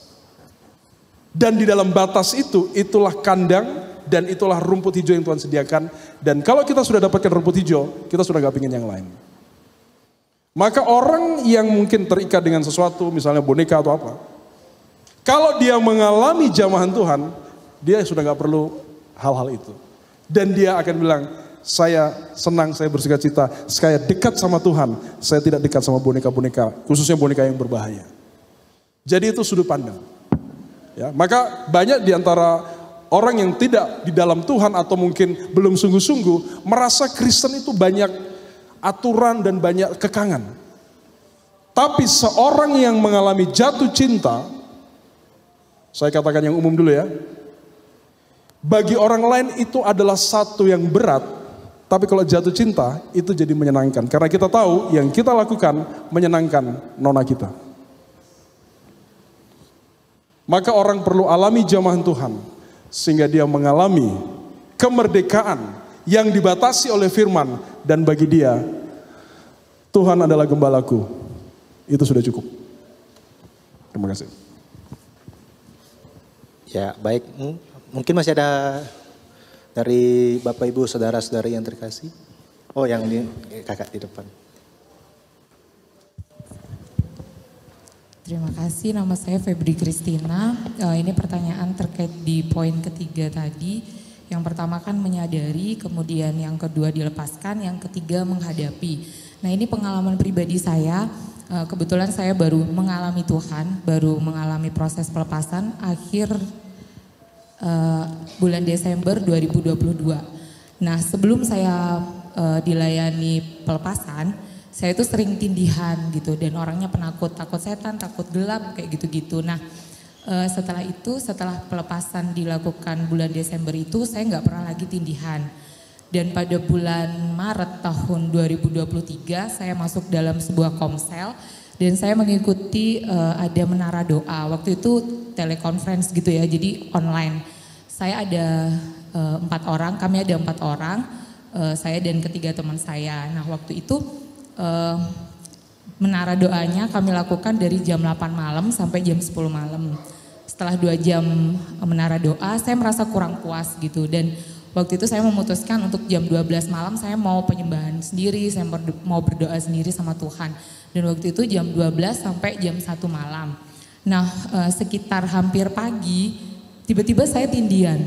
Dan di dalam batas itu, itulah kandang dan itulah rumput hijau yang Tuhan sediakan. Dan kalau kita sudah dapatkan rumput hijau, kita sudah gak ingin yang lain. Maka orang yang mungkin terikat dengan sesuatu, misalnya boneka atau apa, kalau dia mengalami jamahan Tuhan, dia sudah gak perlu hal-hal itu. Dan dia akan bilang, saya senang, saya bersuka cita, saya dekat sama Tuhan, saya tidak dekat sama boneka-boneka, khususnya boneka yang berbahaya. Jadi itu sudut pandang. Ya, maka banyak di antara orang yang tidak di dalam Tuhan atau mungkin belum sungguh-sungguh merasa Kristen itu banyak aturan dan banyak kekangan. Tapi seorang yang mengalami jatuh cinta, saya katakan yang umum dulu ya, bagi orang lain itu adalah satu yang berat, tapi kalau jatuh cinta itu jadi menyenangkan. Karena kita tahu yang kita lakukan menyenangkan nona kita. Maka orang perlu alami jamahan Tuhan, sehingga dia mengalami kemerdekaan yang dibatasi oleh firman, dan bagi dia Tuhan adalah gembalaku. Itu sudah cukup. Terima kasih. Ya, baik. Mungkin masih ada dari Bapak Ibu saudara-saudari yang terkasih. Oh, yang di kakak di depan. Terima kasih, nama saya Febri Kristina. Ini pertanyaan terkait di poin ketiga tadi. Yang pertama kan menyadari, kemudian yang kedua dilepaskan, yang ketiga menghadapi. Nah ini pengalaman pribadi saya, kebetulan saya baru mengalami Tuhan, baru mengalami proses pelepasan akhir bulan Desember 2022. Nah sebelum saya dilayani pelepasan, saya itu sering tindihan gitu dan orangnya penakut, takut setan, takut gelap kayak gitu-gitu. Nah setelah itu, setelah pelepasan dilakukan bulan Desember itu saya nggak pernah lagi tindihan. Dan pada bulan Maret tahun 2023 saya masuk dalam sebuah komsel dan saya mengikuti ada menara doa. Waktu itu telekonferensi gitu ya, jadi online. Saya ada 4 orang, kami ada 4 orang, saya dan ketiga teman saya. Nah waktu itu menara doanya kami lakukan dari jam 8 malam sampai jam 10 malam. Setelah 2 jam menara doa saya merasa kurang puas gitu, dan waktu itu saya memutuskan untuk jam 12 malam saya mau penyembahan sendiri, saya mau berdoa sendiri sama Tuhan. Dan waktu itu jam 12 sampai jam 1 malam. Nah sekitar hampir pagi tiba-tiba saya tindihan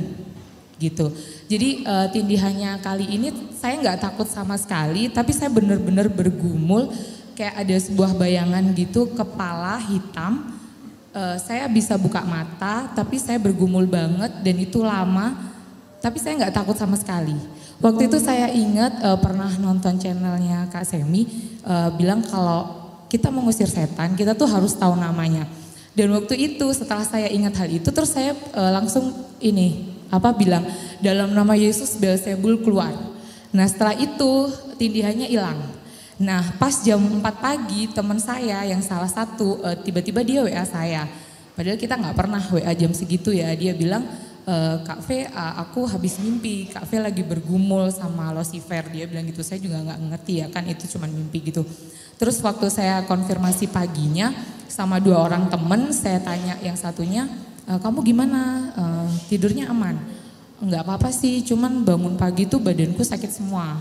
gitu. Jadi tindihannya kali ini saya nggak takut sama sekali, tapi saya benar-benar bergumul kayak ada sebuah bayangan gitu, kepala hitam. Saya bisa buka mata, tapi saya bergumul banget dan itu lama. Tapi saya nggak takut sama sekali. Waktu itu saya ingat pernah nonton channelnya Kak Semi bilang kalau kita mengusir setan, kita tuh harus tahu namanya. Dan waktu itu setelah saya ingat hal itu, terus saya langsung bilang dalam nama Yesus Beelzebul keluar. Nah setelah itu tindihannya hilang. Nah pas jam 4 pagi teman saya yang salah satu tiba-tiba dia WA saya. Padahal kita nggak pernah WA jam segitu ya. Dia bilang, Kak V, aku habis mimpi, Kak V lagi bergumul sama Lucifer. Dia bilang gitu, saya juga nggak ngerti ya kan itu cuma mimpi gitu. Terus waktu saya konfirmasi paginya sama 2 orang temen, saya tanya yang satunya, kamu gimana, tidurnya aman? Enggak apa-apa sih, cuman bangun pagi tuh badanku sakit semua.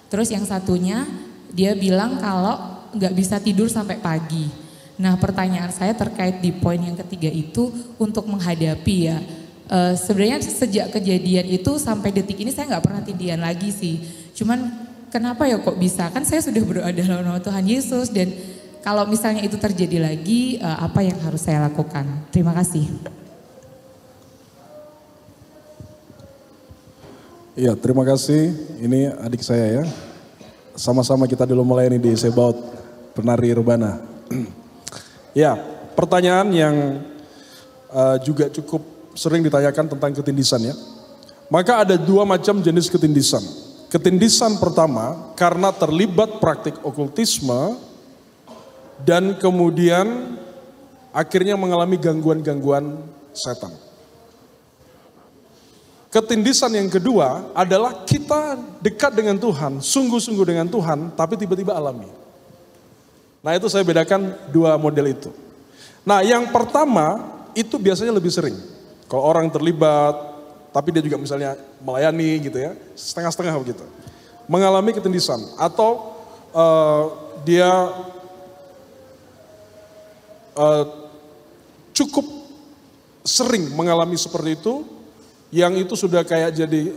Terus yang satunya dia bilang kalau nggak bisa tidur sampai pagi. Nah pertanyaan saya terkait di poin yang ketiga itu untuk menghadapi ya. Sebenarnya sejak kejadian itu sampai detik ini saya nggak pernah tindian lagi sih. Cuman kenapa ya kok bisa? Kan saya sudah berdoa dalam nama Tuhan Yesus, dan kalau misalnya itu terjadi lagi, apa yang harus saya lakukan? Terima kasih. Iya, terima kasih. Ini adik saya ya. Sama-sama kita dulu melayani di Sebaut Penari Urbana. Ya, pertanyaan yang juga cukup sering ditanyakan tentang ketindisan ya. Maka ada dua macam jenis ketindisan. Ketindisan pertama karena terlibat praktik okultisme dan kemudian akhirnya mengalami gangguan-gangguan setan. Ketindisan yang kedua adalah kita dekat dengan Tuhan, sungguh-sungguh dengan Tuhan, tapi tiba-tiba alami. Nah itu saya bedakan dua model itu. Nah yang pertama itu biasanya lebih sering. Kalau orang terlibat, tapi dia juga misalnya melayani gitu ya, setengah-setengah begitu. Mengalami ketindisan atau dia cukup sering mengalami seperti itu, yang itu sudah kayak jadi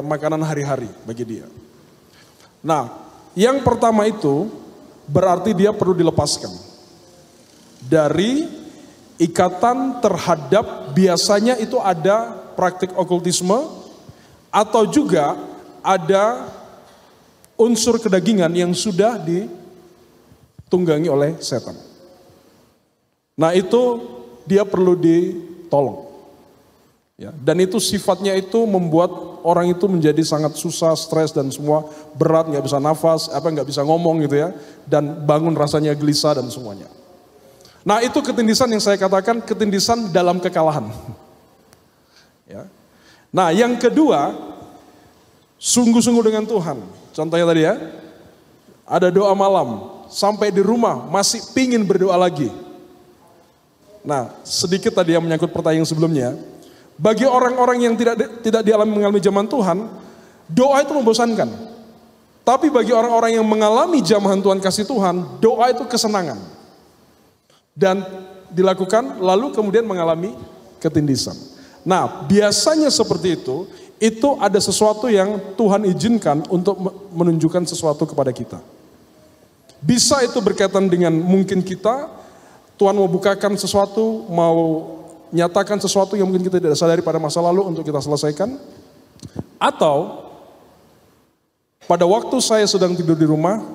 makanan hari-hari bagi dia. Nah, yang pertama itu berarti dia perlu dilepaskan dari ikatan terhadap, biasanya itu ada praktik okultisme atau juga ada unsur kedagingan yang sudah ditunggangi oleh setan. Nah, itu dia perlu ditolong. Ya, dan itu sifatnya itu membuat orang itu menjadi sangat susah, stres dan semua berat, nggak bisa nafas, nggak bisa ngomong gitu ya, dan bangun rasanya gelisah dan semuanya. Nah itu ketindisan yang saya katakan ketindisan dalam kekalahan. Ya. Nah yang kedua, sungguh-sungguh dengan Tuhan. Contohnya tadi ya, ada doa malam, sampai di rumah masih pingin berdoa lagi. Nah sedikit tadi yang menyangkut pertanyaan sebelumnya. Bagi orang-orang yang tidak mengalami zaman Tuhan, doa itu membosankan. Tapi bagi orang-orang yang mengalami jamahan Tuhan kasih Tuhan, doa itu kesenangan. Dan dilakukan lalu kemudian mengalami ketindisan. Nah biasanya seperti itu ada sesuatu yang Tuhan izinkan untuk menunjukkan sesuatu kepada kita. Bisa itu berkaitan dengan mungkin kita, Tuhan mau bukakan sesuatu, mau nyatakan sesuatu yang mungkin kita tidak sadari pada masa lalu untuk kita selesaikan. Atau pada waktu saya sedang tidur di rumah,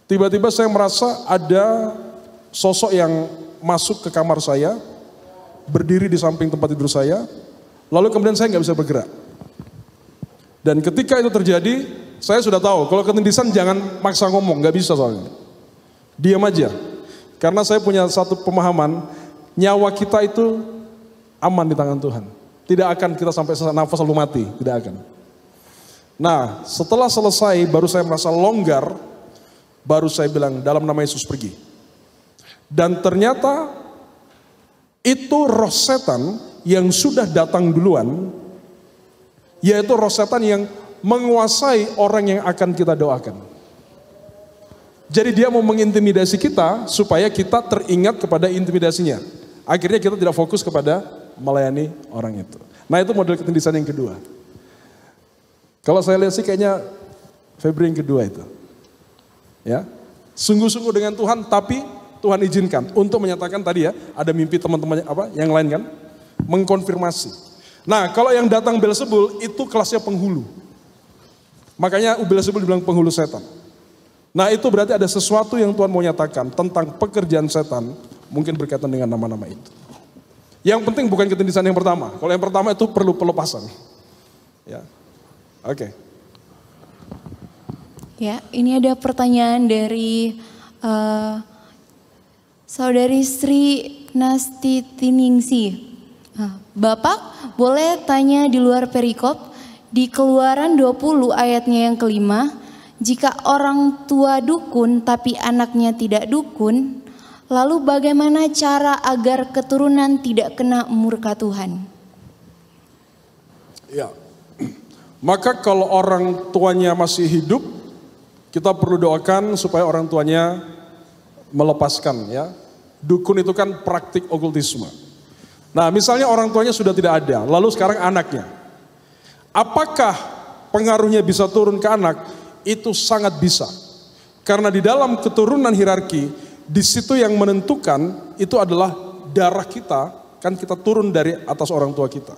tiba-tiba saya merasa ada sosok yang masuk ke kamar saya, berdiri di samping tempat tidur saya, lalu kemudian saya nggak bisa bergerak. Dan ketika itu terjadi, saya sudah tahu kalau ketindisan jangan maksa ngomong, nggak bisa soalnya. Diam aja. Karena saya punya satu pemahaman, nyawa kita itu aman di tangan Tuhan. Tidak akan kita sampai sesak nafas lalu mati, tidak akan. Nah, setelah selesai baru saya merasa longgar, baru saya bilang dalam nama Yesus pergi. Dan ternyata itu roh setan yang sudah datang duluan, yaitu roh setan yang menguasai orang yang akan kita doakan. Jadi dia mau mengintimidasi kita supaya kita teringat kepada intimidasinya. Akhirnya kita tidak fokus kepada melayani orang itu. Nah itu model ketindisan yang kedua. Kalau saya lihat sih kayaknya Febri yang kedua itu. Ya, sungguh-sungguh dengan Tuhan, tapi Tuhan izinkan untuk menyatakan tadi ya, ada mimpi teman-temannya yang lain kan, mengkonfirmasi. Nah kalau yang datang Beelzebul itu kelasnya penghulu. Makanya Beelzebul dibilang penghulu setan. Nah itu berarti ada sesuatu yang Tuhan mau nyatakan tentang pekerjaan setan, mungkin berkaitan dengan nama-nama itu. Yang penting bukan ketindisan yang pertama. Kalau yang pertama itu perlu pelepasan. Ya, oke. Ya, ini ada pertanyaan dari Saudari Sri Nastitiningsi. Bapak, boleh tanya di luar perikop, di Keluaran 20 ayatnya yang kelima, jika orang tua dukun tapi anaknya tidak dukun, lalu bagaimana cara agar keturunan tidak kena murka Tuhan? Ya, maka kalau orang tuanya masih hidup, kita perlu doakan supaya orang tuanya melepaskan ya. Dukun itu kan praktik okultisme. Nah, misalnya orang tuanya sudah tidak ada, lalu sekarang anaknya. Apakah pengaruhnya bisa turun ke anak? Itu sangat bisa. Karena di dalam keturunan hierarki, di situ yang menentukan itu adalah darah kita, kan kita turun dari atas orang tua kita.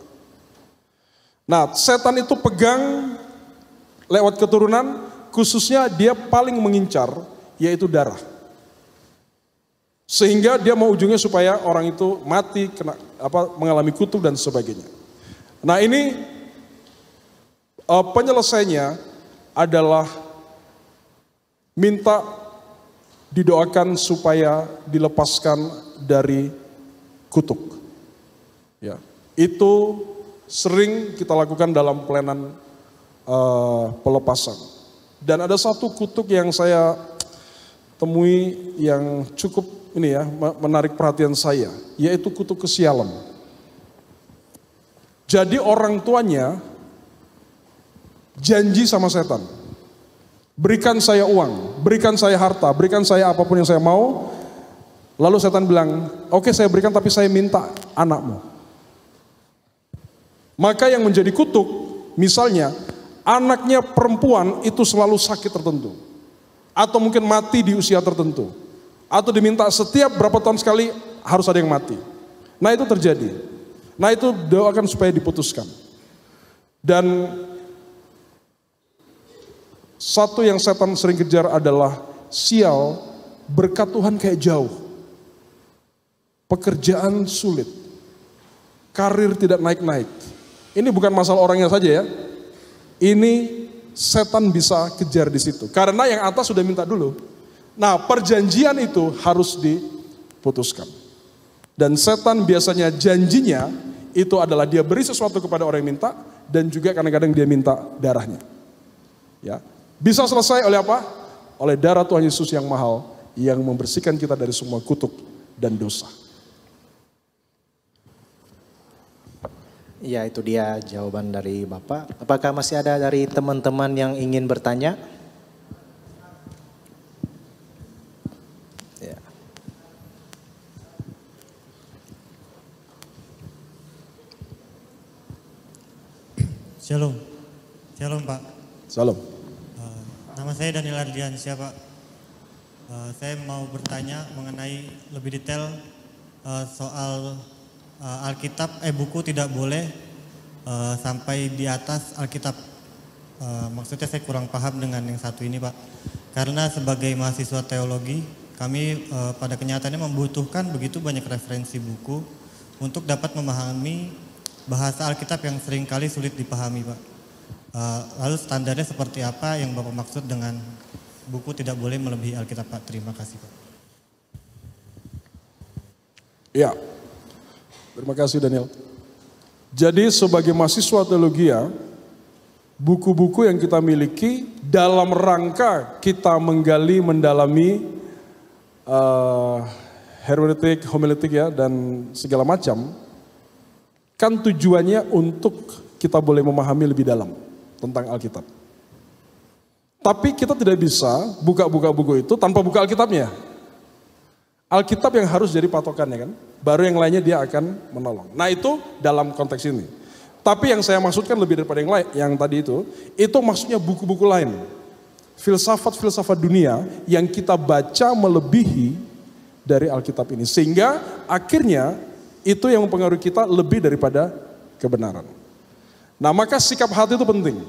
Nah, setan itu pegang lewat keturunan, khususnya dia paling mengincar, yaitu darah. Sehingga dia mau ujungnya supaya orang itu mati, mengalami kutuk dan sebagainya. Nah, ini penyelesaiannya adalah minta didoakan supaya dilepaskan dari kutuk. Ya, itu sering kita lakukan dalam pelayanan pelepasan. Dan ada satu kutuk yang saya temui yang cukup menarik perhatian saya, yaitu kutuk kesialan. Jadi orang tuanya janji sama setan, berikan saya uang, berikan saya harta, berikan saya apapun yang saya mau. Lalu setan bilang, oke, saya berikan tapi saya minta anakmu. Maka yang menjadi kutuk, misalnya anaknya perempuan itu selalu sakit tertentu, atau mungkin mati di usia tertentu, atau diminta setiap berapa tahun sekali harus ada yang mati. Nah, itu terjadi. Nah, itu doakan supaya diputuskan. Dan satu yang setan sering kejar adalah sial, berkat Tuhan kayak jauh, pekerjaan sulit, karir tidak naik-naik. Ini bukan masalah orangnya saja ya. Ini setan bisa kejar di situ. Karena yang atas sudah minta dulu. Nah, perjanjian itu harus diputuskan. Dan setan biasanya janjinya itu adalah dia beri sesuatu kepada orang yang minta, dan juga kadang-kadang dia minta darahnya. Ya, bisa selesai oleh apa? Oleh darah Tuhan Yesus yang mahal, yang membersihkan kita dari semua kutuk dan dosa. Ya, itu dia jawaban dari Bapak. Apakah masih ada dari teman-teman yang ingin bertanya? Ya. Shalom. Shalom Pak. Salam. Nama saya Daniel Ardiansyah Pak. Saya mau bertanya mengenai lebih detail soal Alkitab, buku tidak boleh sampai di atas Alkitab. Maksudnya saya kurang paham dengan yang satu ini Pak. Karena sebagai mahasiswa teologi, kami pada kenyataannya membutuhkan begitu banyak referensi buku untuk dapat memahami bahasa Alkitab yang seringkali sulit dipahami Pak. Lalu standarnya seperti apa yang Bapak maksud dengan buku tidak boleh melebihi Alkitab Pak? Terima kasih Pak. Ya. Terima kasih Daniel. Jadi sebagai mahasiswa teologi, buku-buku yang kita miliki dalam rangka kita menggali, mendalami hermeneutik, homiletik ya, dan segala macam, kan tujuannya untuk kita boleh memahami lebih dalam tentang Alkitab. Tapi kita tidak bisa buka-buka buku itu tanpa buka Alkitabnya. Alkitab yang harus jadi patokannya kan, baru yang lainnya dia akan menolong. Nah, itu dalam konteks ini. Tapi yang saya maksudkan lebih daripada yang lain, yang tadi itu maksudnya buku-buku lain. Filsafat-filsafat dunia yang kita baca melebihi dari Alkitab ini. Sehingga akhirnya itu yang mempengaruhi kita lebih daripada kebenaran. Nah, maka sikap hati itu penting.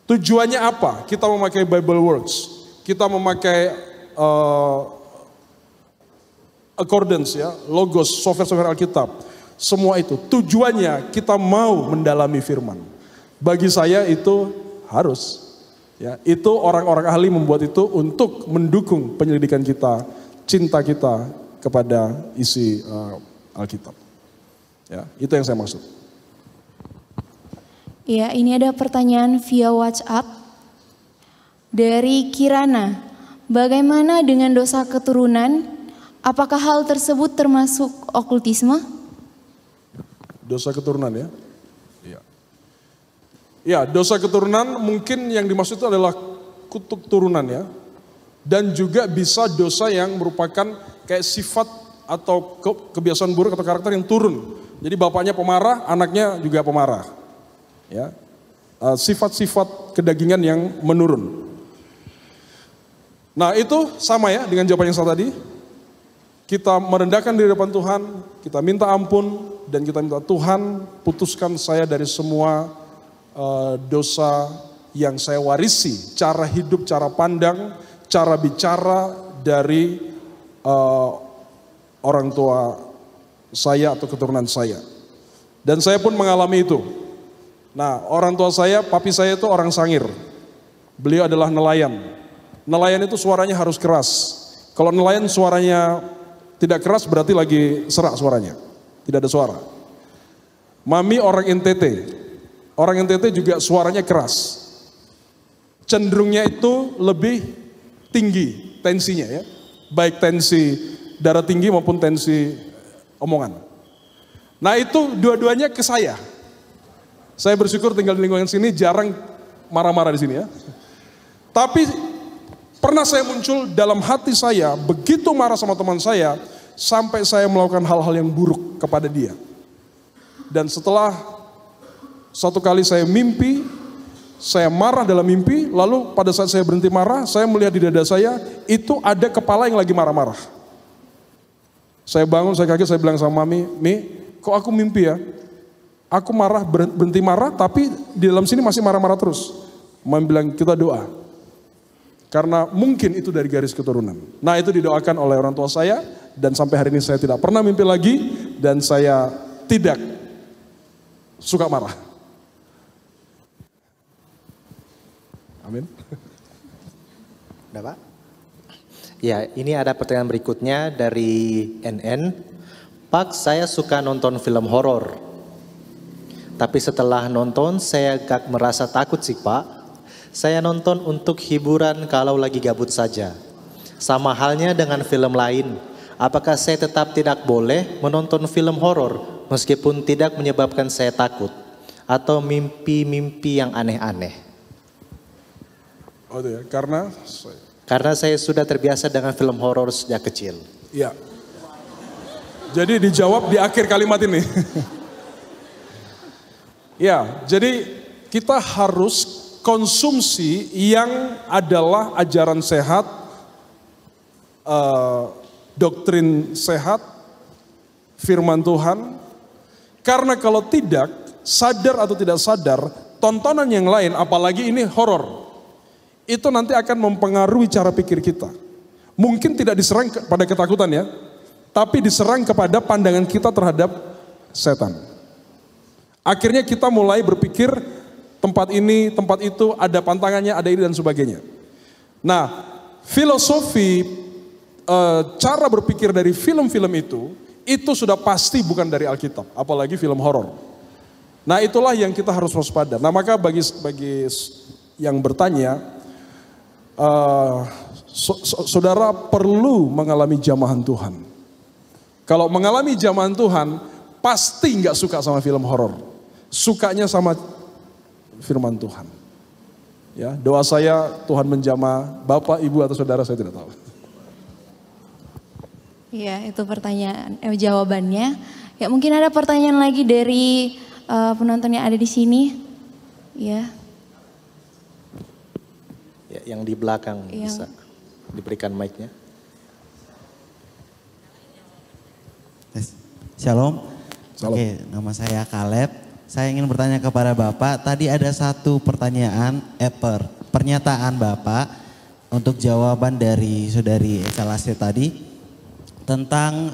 Tujuannya apa? Kita memakai Bible Works, kita memakai accordance ya, logos, software Alkitab. Semua itu tujuannya kita mau mendalami firman. Bagi saya itu harus ya, itu orang-orang ahli membuat itu untuk mendukung penyelidikan kita, cinta kita kepada isi Alkitab. Ya, itu yang saya maksud. Ya, ini ada pertanyaan via WhatsApp dari Kirana. Bagaimana dengan dosa keturunan? Apakah hal tersebut termasuk okultisme? Dosa keturunan ya? Iya. Ya, dosa keturunan mungkin yang dimaksud itu adalah kutuk turunan ya. Dan juga bisa dosa yang merupakan kayak sifat atau kebiasaan buruk atau karakter yang turun. Jadi bapaknya pemarah, anaknya juga pemarah. Ya, sifat-sifat kedagingan yang menurun. Nah itu sama ya dengan jawaban yang saya tadi. Kita merendahkan diri depan Tuhan, kita minta ampun, dan kita minta Tuhan putuskan saya dari semua dosa yang saya warisi. Cara hidup, cara pandang, cara bicara dari orang tua saya atau keturunan saya. Dan saya pun mengalami itu. Nah orang tua saya, papi saya itu orang Sangir. Beliau adalah nelayan. Nelayan itu suaranya harus keras. Kalau nelayan suaranya tidak keras berarti lagi serak suaranya. Tidak ada suara. Mami orang NTT. Orang NTT juga suaranya keras. Cenderungnya itu lebih tinggi tensinya ya. Baik tensi darah tinggi maupun tensi omongan. Nah itu dua-duanya ke saya. Saya bersyukur tinggal di lingkungan sini jarang marah-marah di sini ya. Tapi pernah saya muncul dalam hati saya, begitu marah sama teman saya, sampai saya melakukan hal-hal yang buruk kepada dia. Dan setelah satu kali saya mimpi, saya marah dalam mimpi, lalu pada saat saya berhenti marah, saya melihat di dada saya, itu ada kepala yang lagi marah-marah. Saya bangun, saya kaget, saya bilang sama Mami, Mi, kok aku mimpi ya? Aku marah, berhenti marah, tapi di dalam sini masih marah-marah terus. Mami bilang, kita doa. Karena mungkin itu dari garis keturunan. Nah itu didoakan oleh orang tua saya, dan sampai hari ini saya tidak pernah mimpi lagi, dan saya tidak suka marah. Amin. Udah Pak? Ya ini ada pertanyaan berikutnya dari NN. Pak, saya suka nonton film horor. Tapi setelah nonton saya gak merasa takut sih Pak. Saya nonton untuk hiburan kalau lagi gabut saja. Sama halnya dengan film lain. Apakah saya tetap tidak boleh menonton film horor meskipun tidak menyebabkan saya takut? Atau mimpi-mimpi yang aneh-aneh? Oh itu ya, karena saya sudah terbiasa dengan film horor sejak kecil. Iya. Jadi dijawab di akhir kalimat ini. Ya, jadi kita harus konsumsi yang adalah ajaran sehat, doktrin sehat, firman Tuhan. Karena kalau tidak, sadar atau tidak sadar, tontonan yang lain, apalagi ini horor, itu nanti akan mempengaruhi cara pikir kita. Mungkin tidak diserang pada ketakutan ya, tapi diserang kepada pandangan kita terhadap setan. Akhirnya kita mulai berpikir tempat ini, tempat itu, ada pantangannya, ada ini dan sebagainya. Nah, filosofi, cara berpikir dari film-film itu sudah pasti bukan dari Alkitab, apalagi film horor. Nah itulah yang kita harus waspada. Nah maka bagi yang bertanya, saudara perlu mengalami jamahan Tuhan. Kalau mengalami jamahan Tuhan, pasti nggak suka sama film horor. Sukanya sama firman Tuhan. Ya, doa saya Tuhan menjamah Bapak, Ibu atau saudara saya tidak tahu. Iya, itu pertanyaan, jawabannya. Ya mungkin ada pertanyaan lagi dari penonton yang ada di sini. Ya. Ya, yang di belakang bisa diberikan mic-nya. Shalom. Shalom. Oke, nama saya Kaleb. Saya ingin bertanya kepada Bapak, tadi ada satu pertanyaan, pernyataan Bapak untuk jawaban dari Saudari Esalase tadi tentang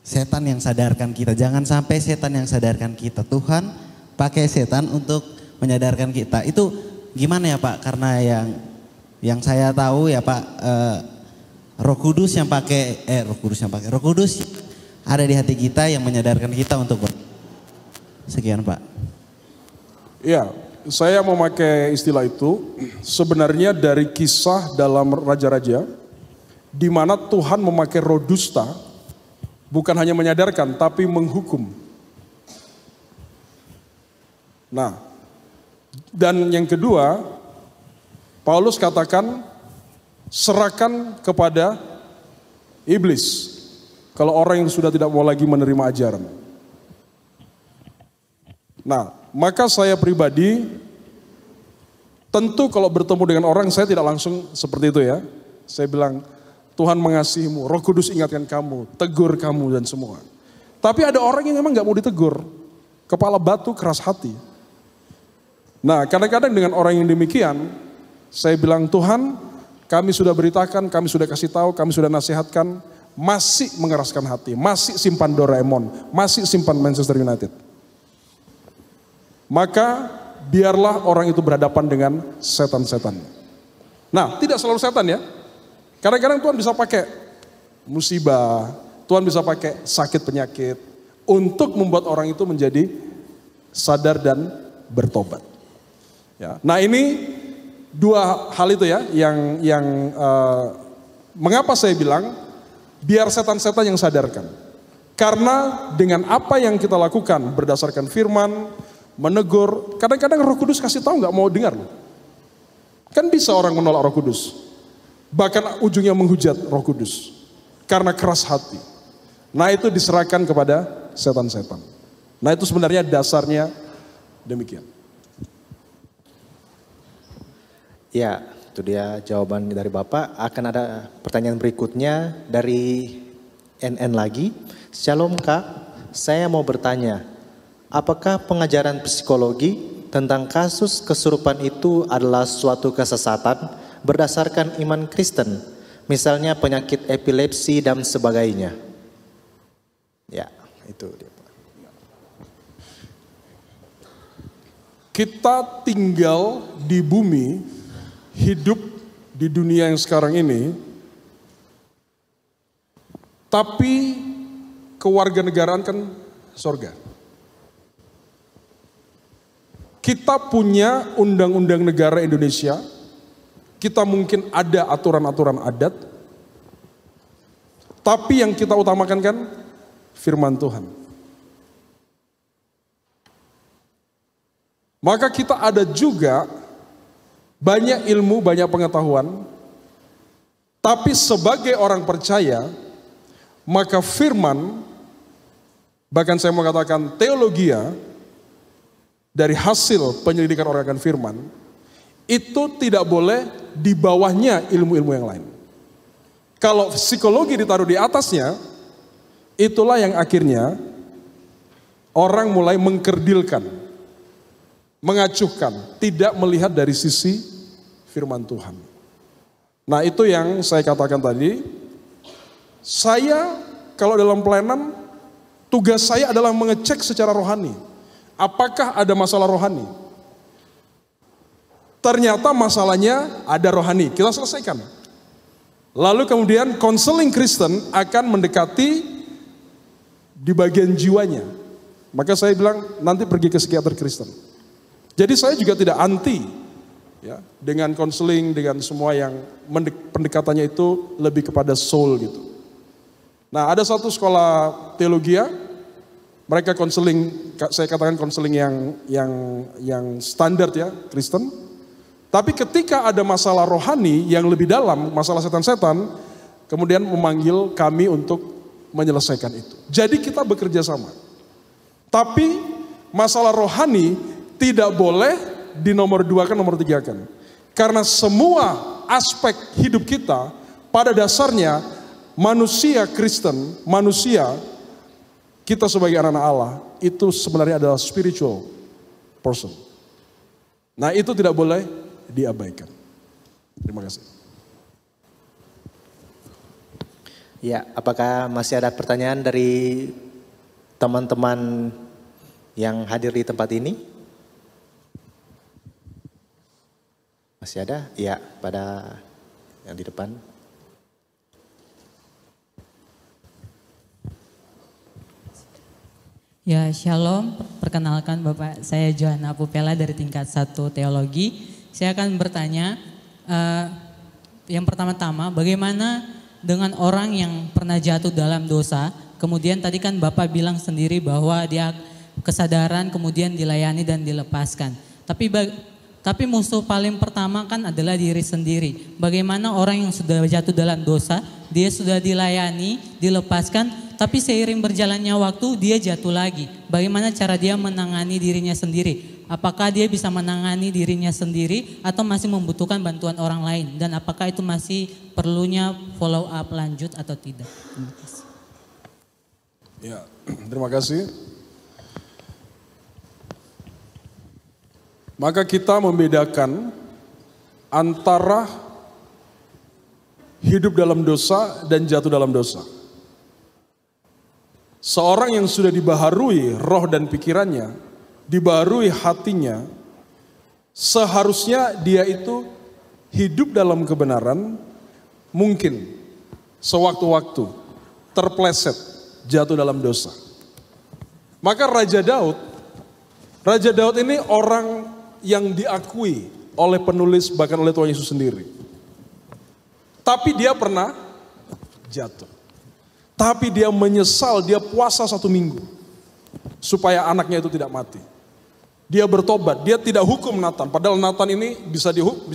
setan yang sadarkan kita. Jangan sampai setan yang sadarkan kita. Tuhan pakai setan untuk menyadarkan kita. Itu gimana ya Pak? Karena yang saya tahu ya Pak, Roh Kudus ada di hati kita yang menyadarkan kita untuk sekian Pak. Ya, saya memakai istilah itu sebenarnya dari kisah dalam Raja-Raja, di mana Tuhan memakai roh dusta, bukan hanya menyadarkan, tapi menghukum. Nah, dan yang kedua, Paulus katakan, serahkan kepada iblis. Kalau orang yang sudah tidak mau lagi menerima ajaran. Nah, maka saya pribadi tentu kalau bertemu dengan orang saya tidak langsung seperti itu ya. Saya bilang, Tuhan mengasihimu, Roh Kudus ingatkan kamu, tegur kamu dan semua. Tapi ada orang yang memang gak mau ditegur. Kepala batu, keras hati. Nah, kadang-kadang dengan orang yang demikian, saya bilang, Tuhan, kami sudah beritakan, kami sudah kasih tahu, kami sudah nasihatkan, masih mengeraskan hati, masih simpan Doraemon, masih simpan Manchester United. Maka biarlah orang itu berhadapan dengan setan-setan. Nah, tidak selalu setan ya. Kadang-kadang Tuhan bisa pakai musibah, Tuhan bisa pakai sakit penyakit untuk membuat orang itu menjadi sadar dan bertobat. Ya. Nah, ini dua hal itu ya yang mengapa saya bilang biar setan-setan yang sadarkan. Karena dengan apa yang kita lakukan berdasarkan firman, menegur, kadang-kadang Roh Kudus kasih tahu nggak mau dengar loh. Kan bisa orang menolak Roh Kudus. Bahkan ujungnya menghujat Roh Kudus. Karena keras hati. Nah, itu diserahkan kepada setan-setan. Nah, itu sebenarnya dasarnya demikian. Ya, itu dia jawaban dari Bapak. Akan ada pertanyaan berikutnya dari NN lagi. Shalom Kak, saya mau bertanya. Apakah pengajaran psikologi tentang kasus kesurupan itu adalah suatu kesesatan berdasarkan iman Kristen? Misalnya penyakit epilepsi dan sebagainya. Ya, itu dia. Kita tinggal di bumi, hidup di dunia yang sekarang ini, tapi kewarganegaraan kan sorga. Kita punya undang-undang negara Indonesia, kita mungkin ada aturan-aturan adat, tapi yang kita utamakan kan firman Tuhan. Maka kita ada juga banyak ilmu, banyak pengetahuan, tapi sebagai orang percaya, maka firman, bahkan saya mau katakan teologia, dari hasil penyelidikan orang akan firman, itu tidak boleh di bawahnya ilmu-ilmu yang lain. Kalau psikologi ditaruh di atasnya, itulah yang akhirnya orang mulai mengkerdilkan, mengacuhkan, tidak melihat dari sisi firman Tuhan. Nah, itu yang saya katakan tadi. Saya kalau dalam pelayanan, tugas saya adalah mengecek secara rohani. Apakah ada masalah rohani? Ternyata masalahnya ada rohani, kita selesaikan. Lalu kemudian konseling Kristen akan mendekati di bagian jiwanya. Maka saya bilang nanti pergi ke psikiater Kristen. Jadi saya juga tidak anti ya, dengan konseling, dengan semua yang pendekatannya itu lebih kepada soul gitu. Nah, ada satu sekolah teologi, mereka konseling, saya katakan konseling yang standar ya, Kristen. Tapi ketika ada masalah rohani yang lebih dalam, masalah setan-setan, kemudian memanggil kami untuk menyelesaikan itu. Jadi kita bekerja sama. Tapi masalah rohani tidak boleh di nomor 2 kan, nomor 3 kan. Karena semua aspek hidup kita pada dasarnya manusia Kristen, manusia kita sebagai anak-anak Allah itu sebenarnya adalah spiritual person. Nah, itu tidak boleh diabaikan. Terima kasih. Ya, apakah masih ada pertanyaan dari teman-teman yang hadir di tempat ini? Masih ada? Ya, pada yang di depan. Ya, shalom. Perkenalkan Bapak, saya Johanna Pupela dari tingkat 1 teologi. Saya akan bertanya, yang pertama-tama bagaimana dengan orang yang pernah jatuh dalam dosa, kemudian tadi kan Bapak bilang sendiri bahwa dia kesadaran kemudian dilayani dan dilepaskan. Tapi musuh paling pertama kan adalah diri sendiri. Bagaimana orang yang sudah jatuh dalam dosa dia sudah dilayani, dilepaskan, tapi seiring berjalannya waktu dia jatuh lagi. Bagaimana cara dia menangani dirinya sendiri? Apakah dia bisa menangani dirinya sendiri atau masih membutuhkan bantuan orang lain? Dan apakah itu masih perlunya follow up lanjut atau tidak? Ya, terima kasih. Maka kita membedakan antara hidup dalam dosa dan jatuh dalam dosa. Seorang yang sudah dibaharui roh dan pikirannya, dibaharui hatinya, seharusnya dia itu hidup dalam kebenaran, mungkin sewaktu-waktu terpleset jatuh dalam dosa. Maka Raja Daud ini orang yang diakui oleh penulis bahkan oleh Tuhan Yesus sendiri. Tapi dia pernah jatuh. Tapi dia menyesal, dia puasa 1 minggu. Supaya anaknya itu tidak mati. Dia bertobat, dia tidak hukum Nathan. Padahal Nathan ini bisa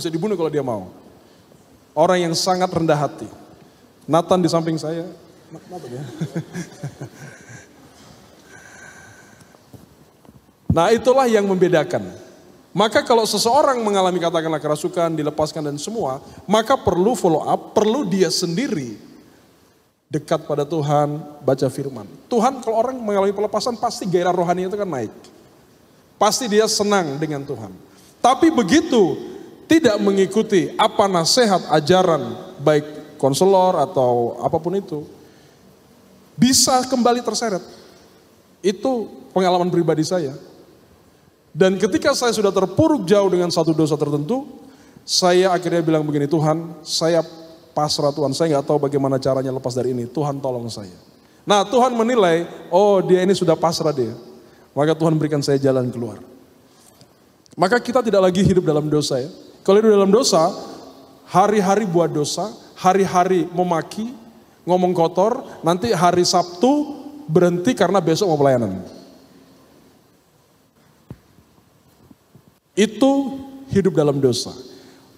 dibunuh kalau dia mau. Orang yang sangat rendah hati. Nathan di samping saya. Nah itulah yang membedakan. Maka kalau seseorang mengalami katakanlah kerasukan, dilepaskan dan semua, maka perlu follow up, perlu dia sendiri dekat pada Tuhan, baca firman. Tuhan kalau orang mengalami pelepasan pasti gairah rohani itu kan naik. Pasti dia senang dengan Tuhan. Tapi begitu tidak mengikuti apa nasihat, ajaran, baik konselor atau apapun itu, bisa kembali terseret. Itu pengalaman pribadi saya. Dan ketika saya sudah terpuruk jauh dengan satu dosa tertentu, saya akhirnya bilang begini, Tuhan, saya pasrah Tuhan, saya nggak tahu bagaimana caranya lepas dari ini, Tuhan tolong saya. Nah Tuhan menilai, oh dia ini sudah pasrah dia, maka Tuhan berikan saya jalan keluar. Maka kita tidak lagi hidup dalam dosa ya. Kalau hidup dalam dosa, hari-hari buat dosa, hari-hari memaki, ngomong kotor, nanti hari Sabtu berhenti karena besok mau pelayanan. Itu hidup dalam dosa.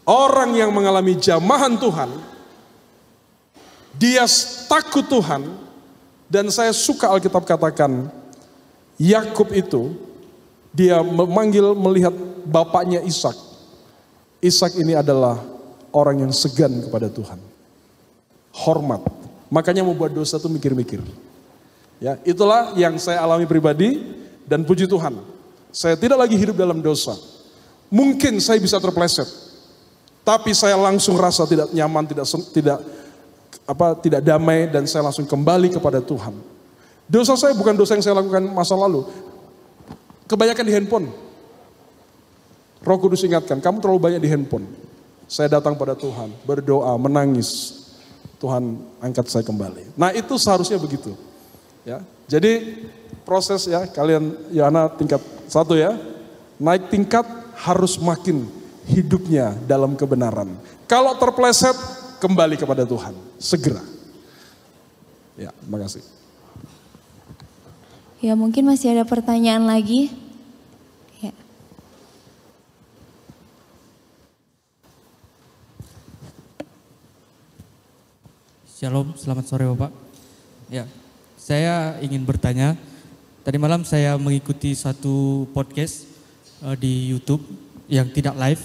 Orang yang mengalami jamahan Tuhan, dia takut Tuhan, dan saya suka Alkitab katakan, Yakub itu, dia melihat bapaknya Ishak. Ishak ini adalah orang yang segan kepada Tuhan. Hormat. Makanya membuat dosa itu mikir-mikir. Ya, itulah yang saya alami pribadi, dan puji Tuhan, saya tidak lagi hidup dalam dosa. Mungkin saya bisa terpleset, tapi saya langsung rasa tidak nyaman, tidak damai, dan saya langsung kembali kepada Tuhan. Dosa saya bukan dosa yang saya lakukan masa lalu. Kebanyakan di handphone. Roh Kudus ingatkan, kamu terlalu banyak di handphone. Saya datang pada Tuhan, berdoa, menangis. Tuhan angkat saya kembali. Nah itu seharusnya begitu. Ya, jadi proses ya, kalian Yohana tingkat 1 ya, naik tingkat harus makin hidupnya dalam kebenaran. Kalau terpleset, kembali kepada Tuhan, segera. Ya, terima kasih. Ya mungkin masih ada pertanyaan lagi. Ya. Shalom, selamat sore Bapak. Ya, saya ingin bertanya. Tadi malam saya mengikuti satu podcast di YouTube yang tidak live.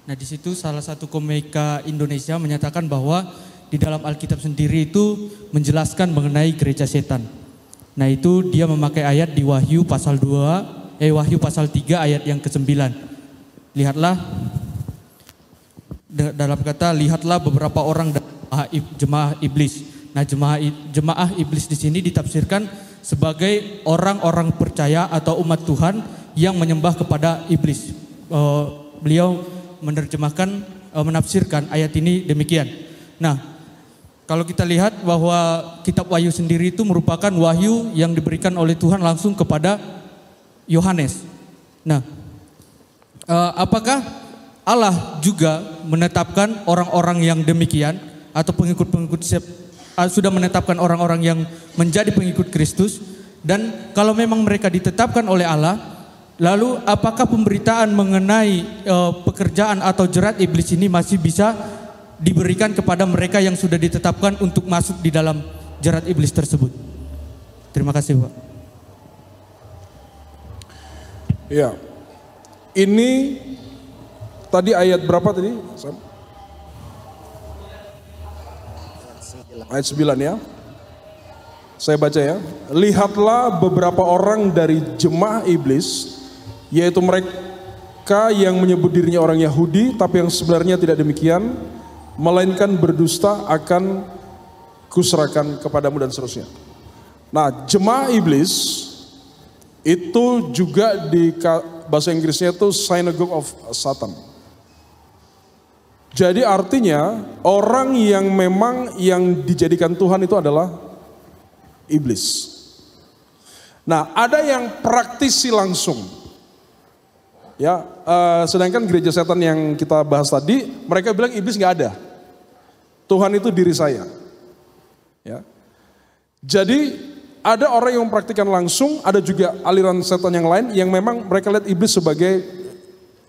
Nah di situ salah satu komika Indonesia menyatakan bahwa di dalam Alkitab sendiri itu menjelaskan mengenai gereja setan. Nah itu dia memakai ayat di Wahyu pasal 3 ayat yang ke-9. Lihatlah dalam kata lihatlah beberapa orang jemaah iblis. Nah jemaah iblis di sini ditafsirkan sebagai orang-orang percaya atau umat Tuhan yang menyembah kepada iblis. Beliau menafsirkan ayat ini demikian. Nah, kalau kita lihat bahwa kitab Wahyu sendiri itu merupakan wahyu yang diberikan oleh Tuhan langsung kepada Yohanes. Nah, apakah Allah juga menetapkan orang-orang yang demikian atau pengikut-pengikut sudah menetapkan orang-orang yang menjadi pengikut Kristus? Dan kalau memang mereka ditetapkan oleh Allah, lalu apakah pemberitaan mengenai pekerjaan atau jerat iblis ini masih bisa diberikan kepada mereka yang sudah ditetapkan untuk masuk di dalam jerat iblis tersebut. Terima kasih, Pak. Ya, ini tadi ayat berapa tadi? Ayat 9 ya. Saya baca ya. Lihatlah beberapa orang dari jemaah iblis, yaitu mereka yang menyebut dirinya orang Yahudi, tapi yang sebenarnya tidak demikian, melainkan berdusta akan kuserahkan kepadamu dan seterusnya. Nah, jemaah iblis itu juga di bahasa Inggrisnya itu synagogue of Satan. Jadi artinya orang yang memang yang dijadikan Tuhan itu adalah iblis. Nah, ada yang praktisi langsung. Ya, sedangkan gereja setan yang kita bahas tadi, mereka bilang iblis nggak ada. Tuhan itu diri saya. Ya. Jadi ada orang yang mempraktikkan langsung, ada juga aliran setan yang lain yang memang mereka lihat iblis sebagai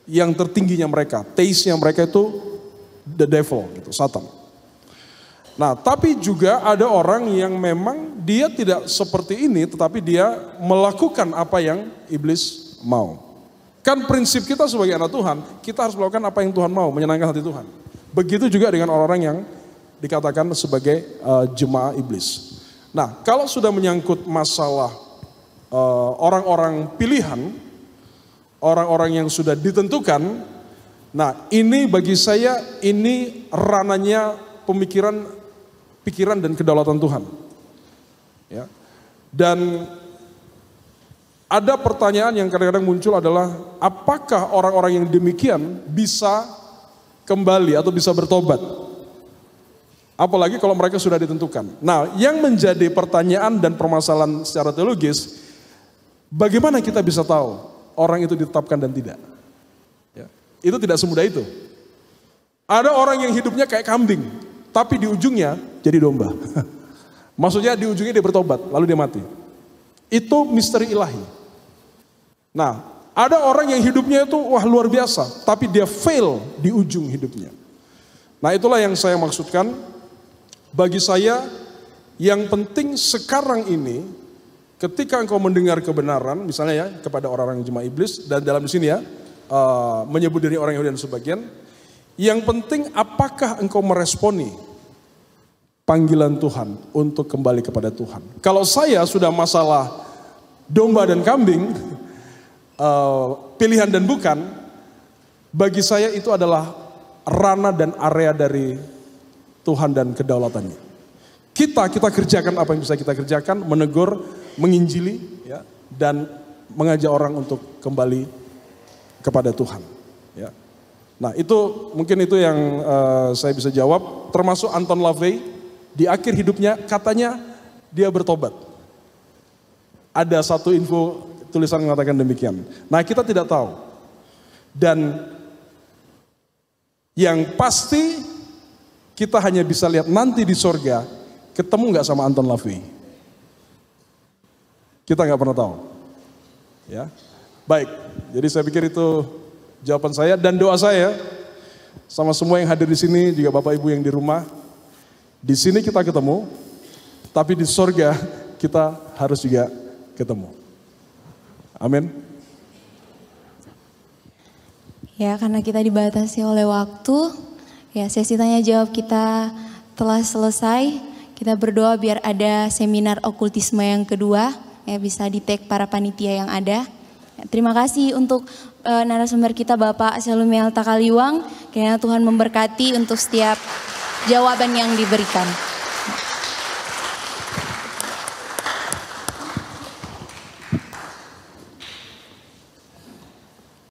yang tertingginya mereka, taste-nya mereka itu the devil, gitu, Satan. Nah, tapi juga ada orang yang memang dia tidak seperti ini, tetapi dia melakukan apa yang iblis mau. Kan prinsip kita sebagai anak Tuhan, kita harus melakukan apa yang Tuhan mau, menyenangkan hati Tuhan. Begitu juga dengan orang-orang yang dikatakan sebagai jemaah iblis. Nah, kalau sudah menyangkut masalah orang-orang pilihan, orang-orang yang sudah ditentukan, nah ini bagi saya ini ranahnya pikiran dan kedaulatan Tuhan. Ya. Dan ada pertanyaan yang kadang-kadang muncul adalah apakah orang-orang yang demikian bisa kembali atau bisa bertobat? Apalagi kalau mereka sudah ditentukan. Nah, yang menjadi pertanyaan dan permasalahan secara teologis, bagaimana kita bisa tahu orang itu ditetapkan dan tidak? Ya. Itu tidak semudah itu. Ada orang yang hidupnya kayak kambing, tapi di ujungnya jadi domba. Maksudnya di ujungnya dia bertobat, lalu dia mati. Itu misteri ilahi. Nah, ada orang yang hidupnya itu wah luar biasa, tapi dia fail di ujung hidupnya. Nah, itulah yang saya maksudkan. Bagi saya, yang penting sekarang ini, ketika engkau mendengar kebenaran, misalnya ya, kepada orang-orang jemaah iblis, dan dalam di sini ya, menyebut diri orang Yahudi dan sebagian, yang penting apakah engkau meresponi panggilan Tuhan untuk kembali kepada Tuhan. Kalau saya sudah masalah domba dan kambing, pilihan dan bukan, bagi saya itu adalah ranah dan area dari Tuhan dan kedaulatannya. Kita kerjakan apa yang bisa kita kerjakan, menegur, menginjili, ya, dan mengajak orang untuk kembali kepada Tuhan. Ya. Nah itu mungkin itu yang saya bisa jawab. Termasuk Anton LaVey di akhir hidupnya katanya dia bertobat. Ada satu info tulisan mengatakan demikian. Nah kita tidak tahu. Dan yang pasti kita hanya bisa lihat nanti di sorga, ketemu nggak sama Anton LaVey? Kita nggak pernah tahu. Ya, baik. Jadi saya pikir itu jawaban saya dan doa saya sama semua yang hadir di sini, juga Bapak Ibu yang di rumah. Di sini kita ketemu, tapi di sorga kita harus juga ketemu. Amin. Ya, karena kita dibatasi oleh waktu, ya sesi tanya jawab kita telah selesai. Kita berdoa biar ada seminar okultisme yang kedua, ya bisa di-tag para panitia yang ada. Ya, terima kasih untuk narasumber kita Bapak Selumiel Takaliwang. Kiranya Tuhan memberkati untuk setiap jawaban yang diberikan.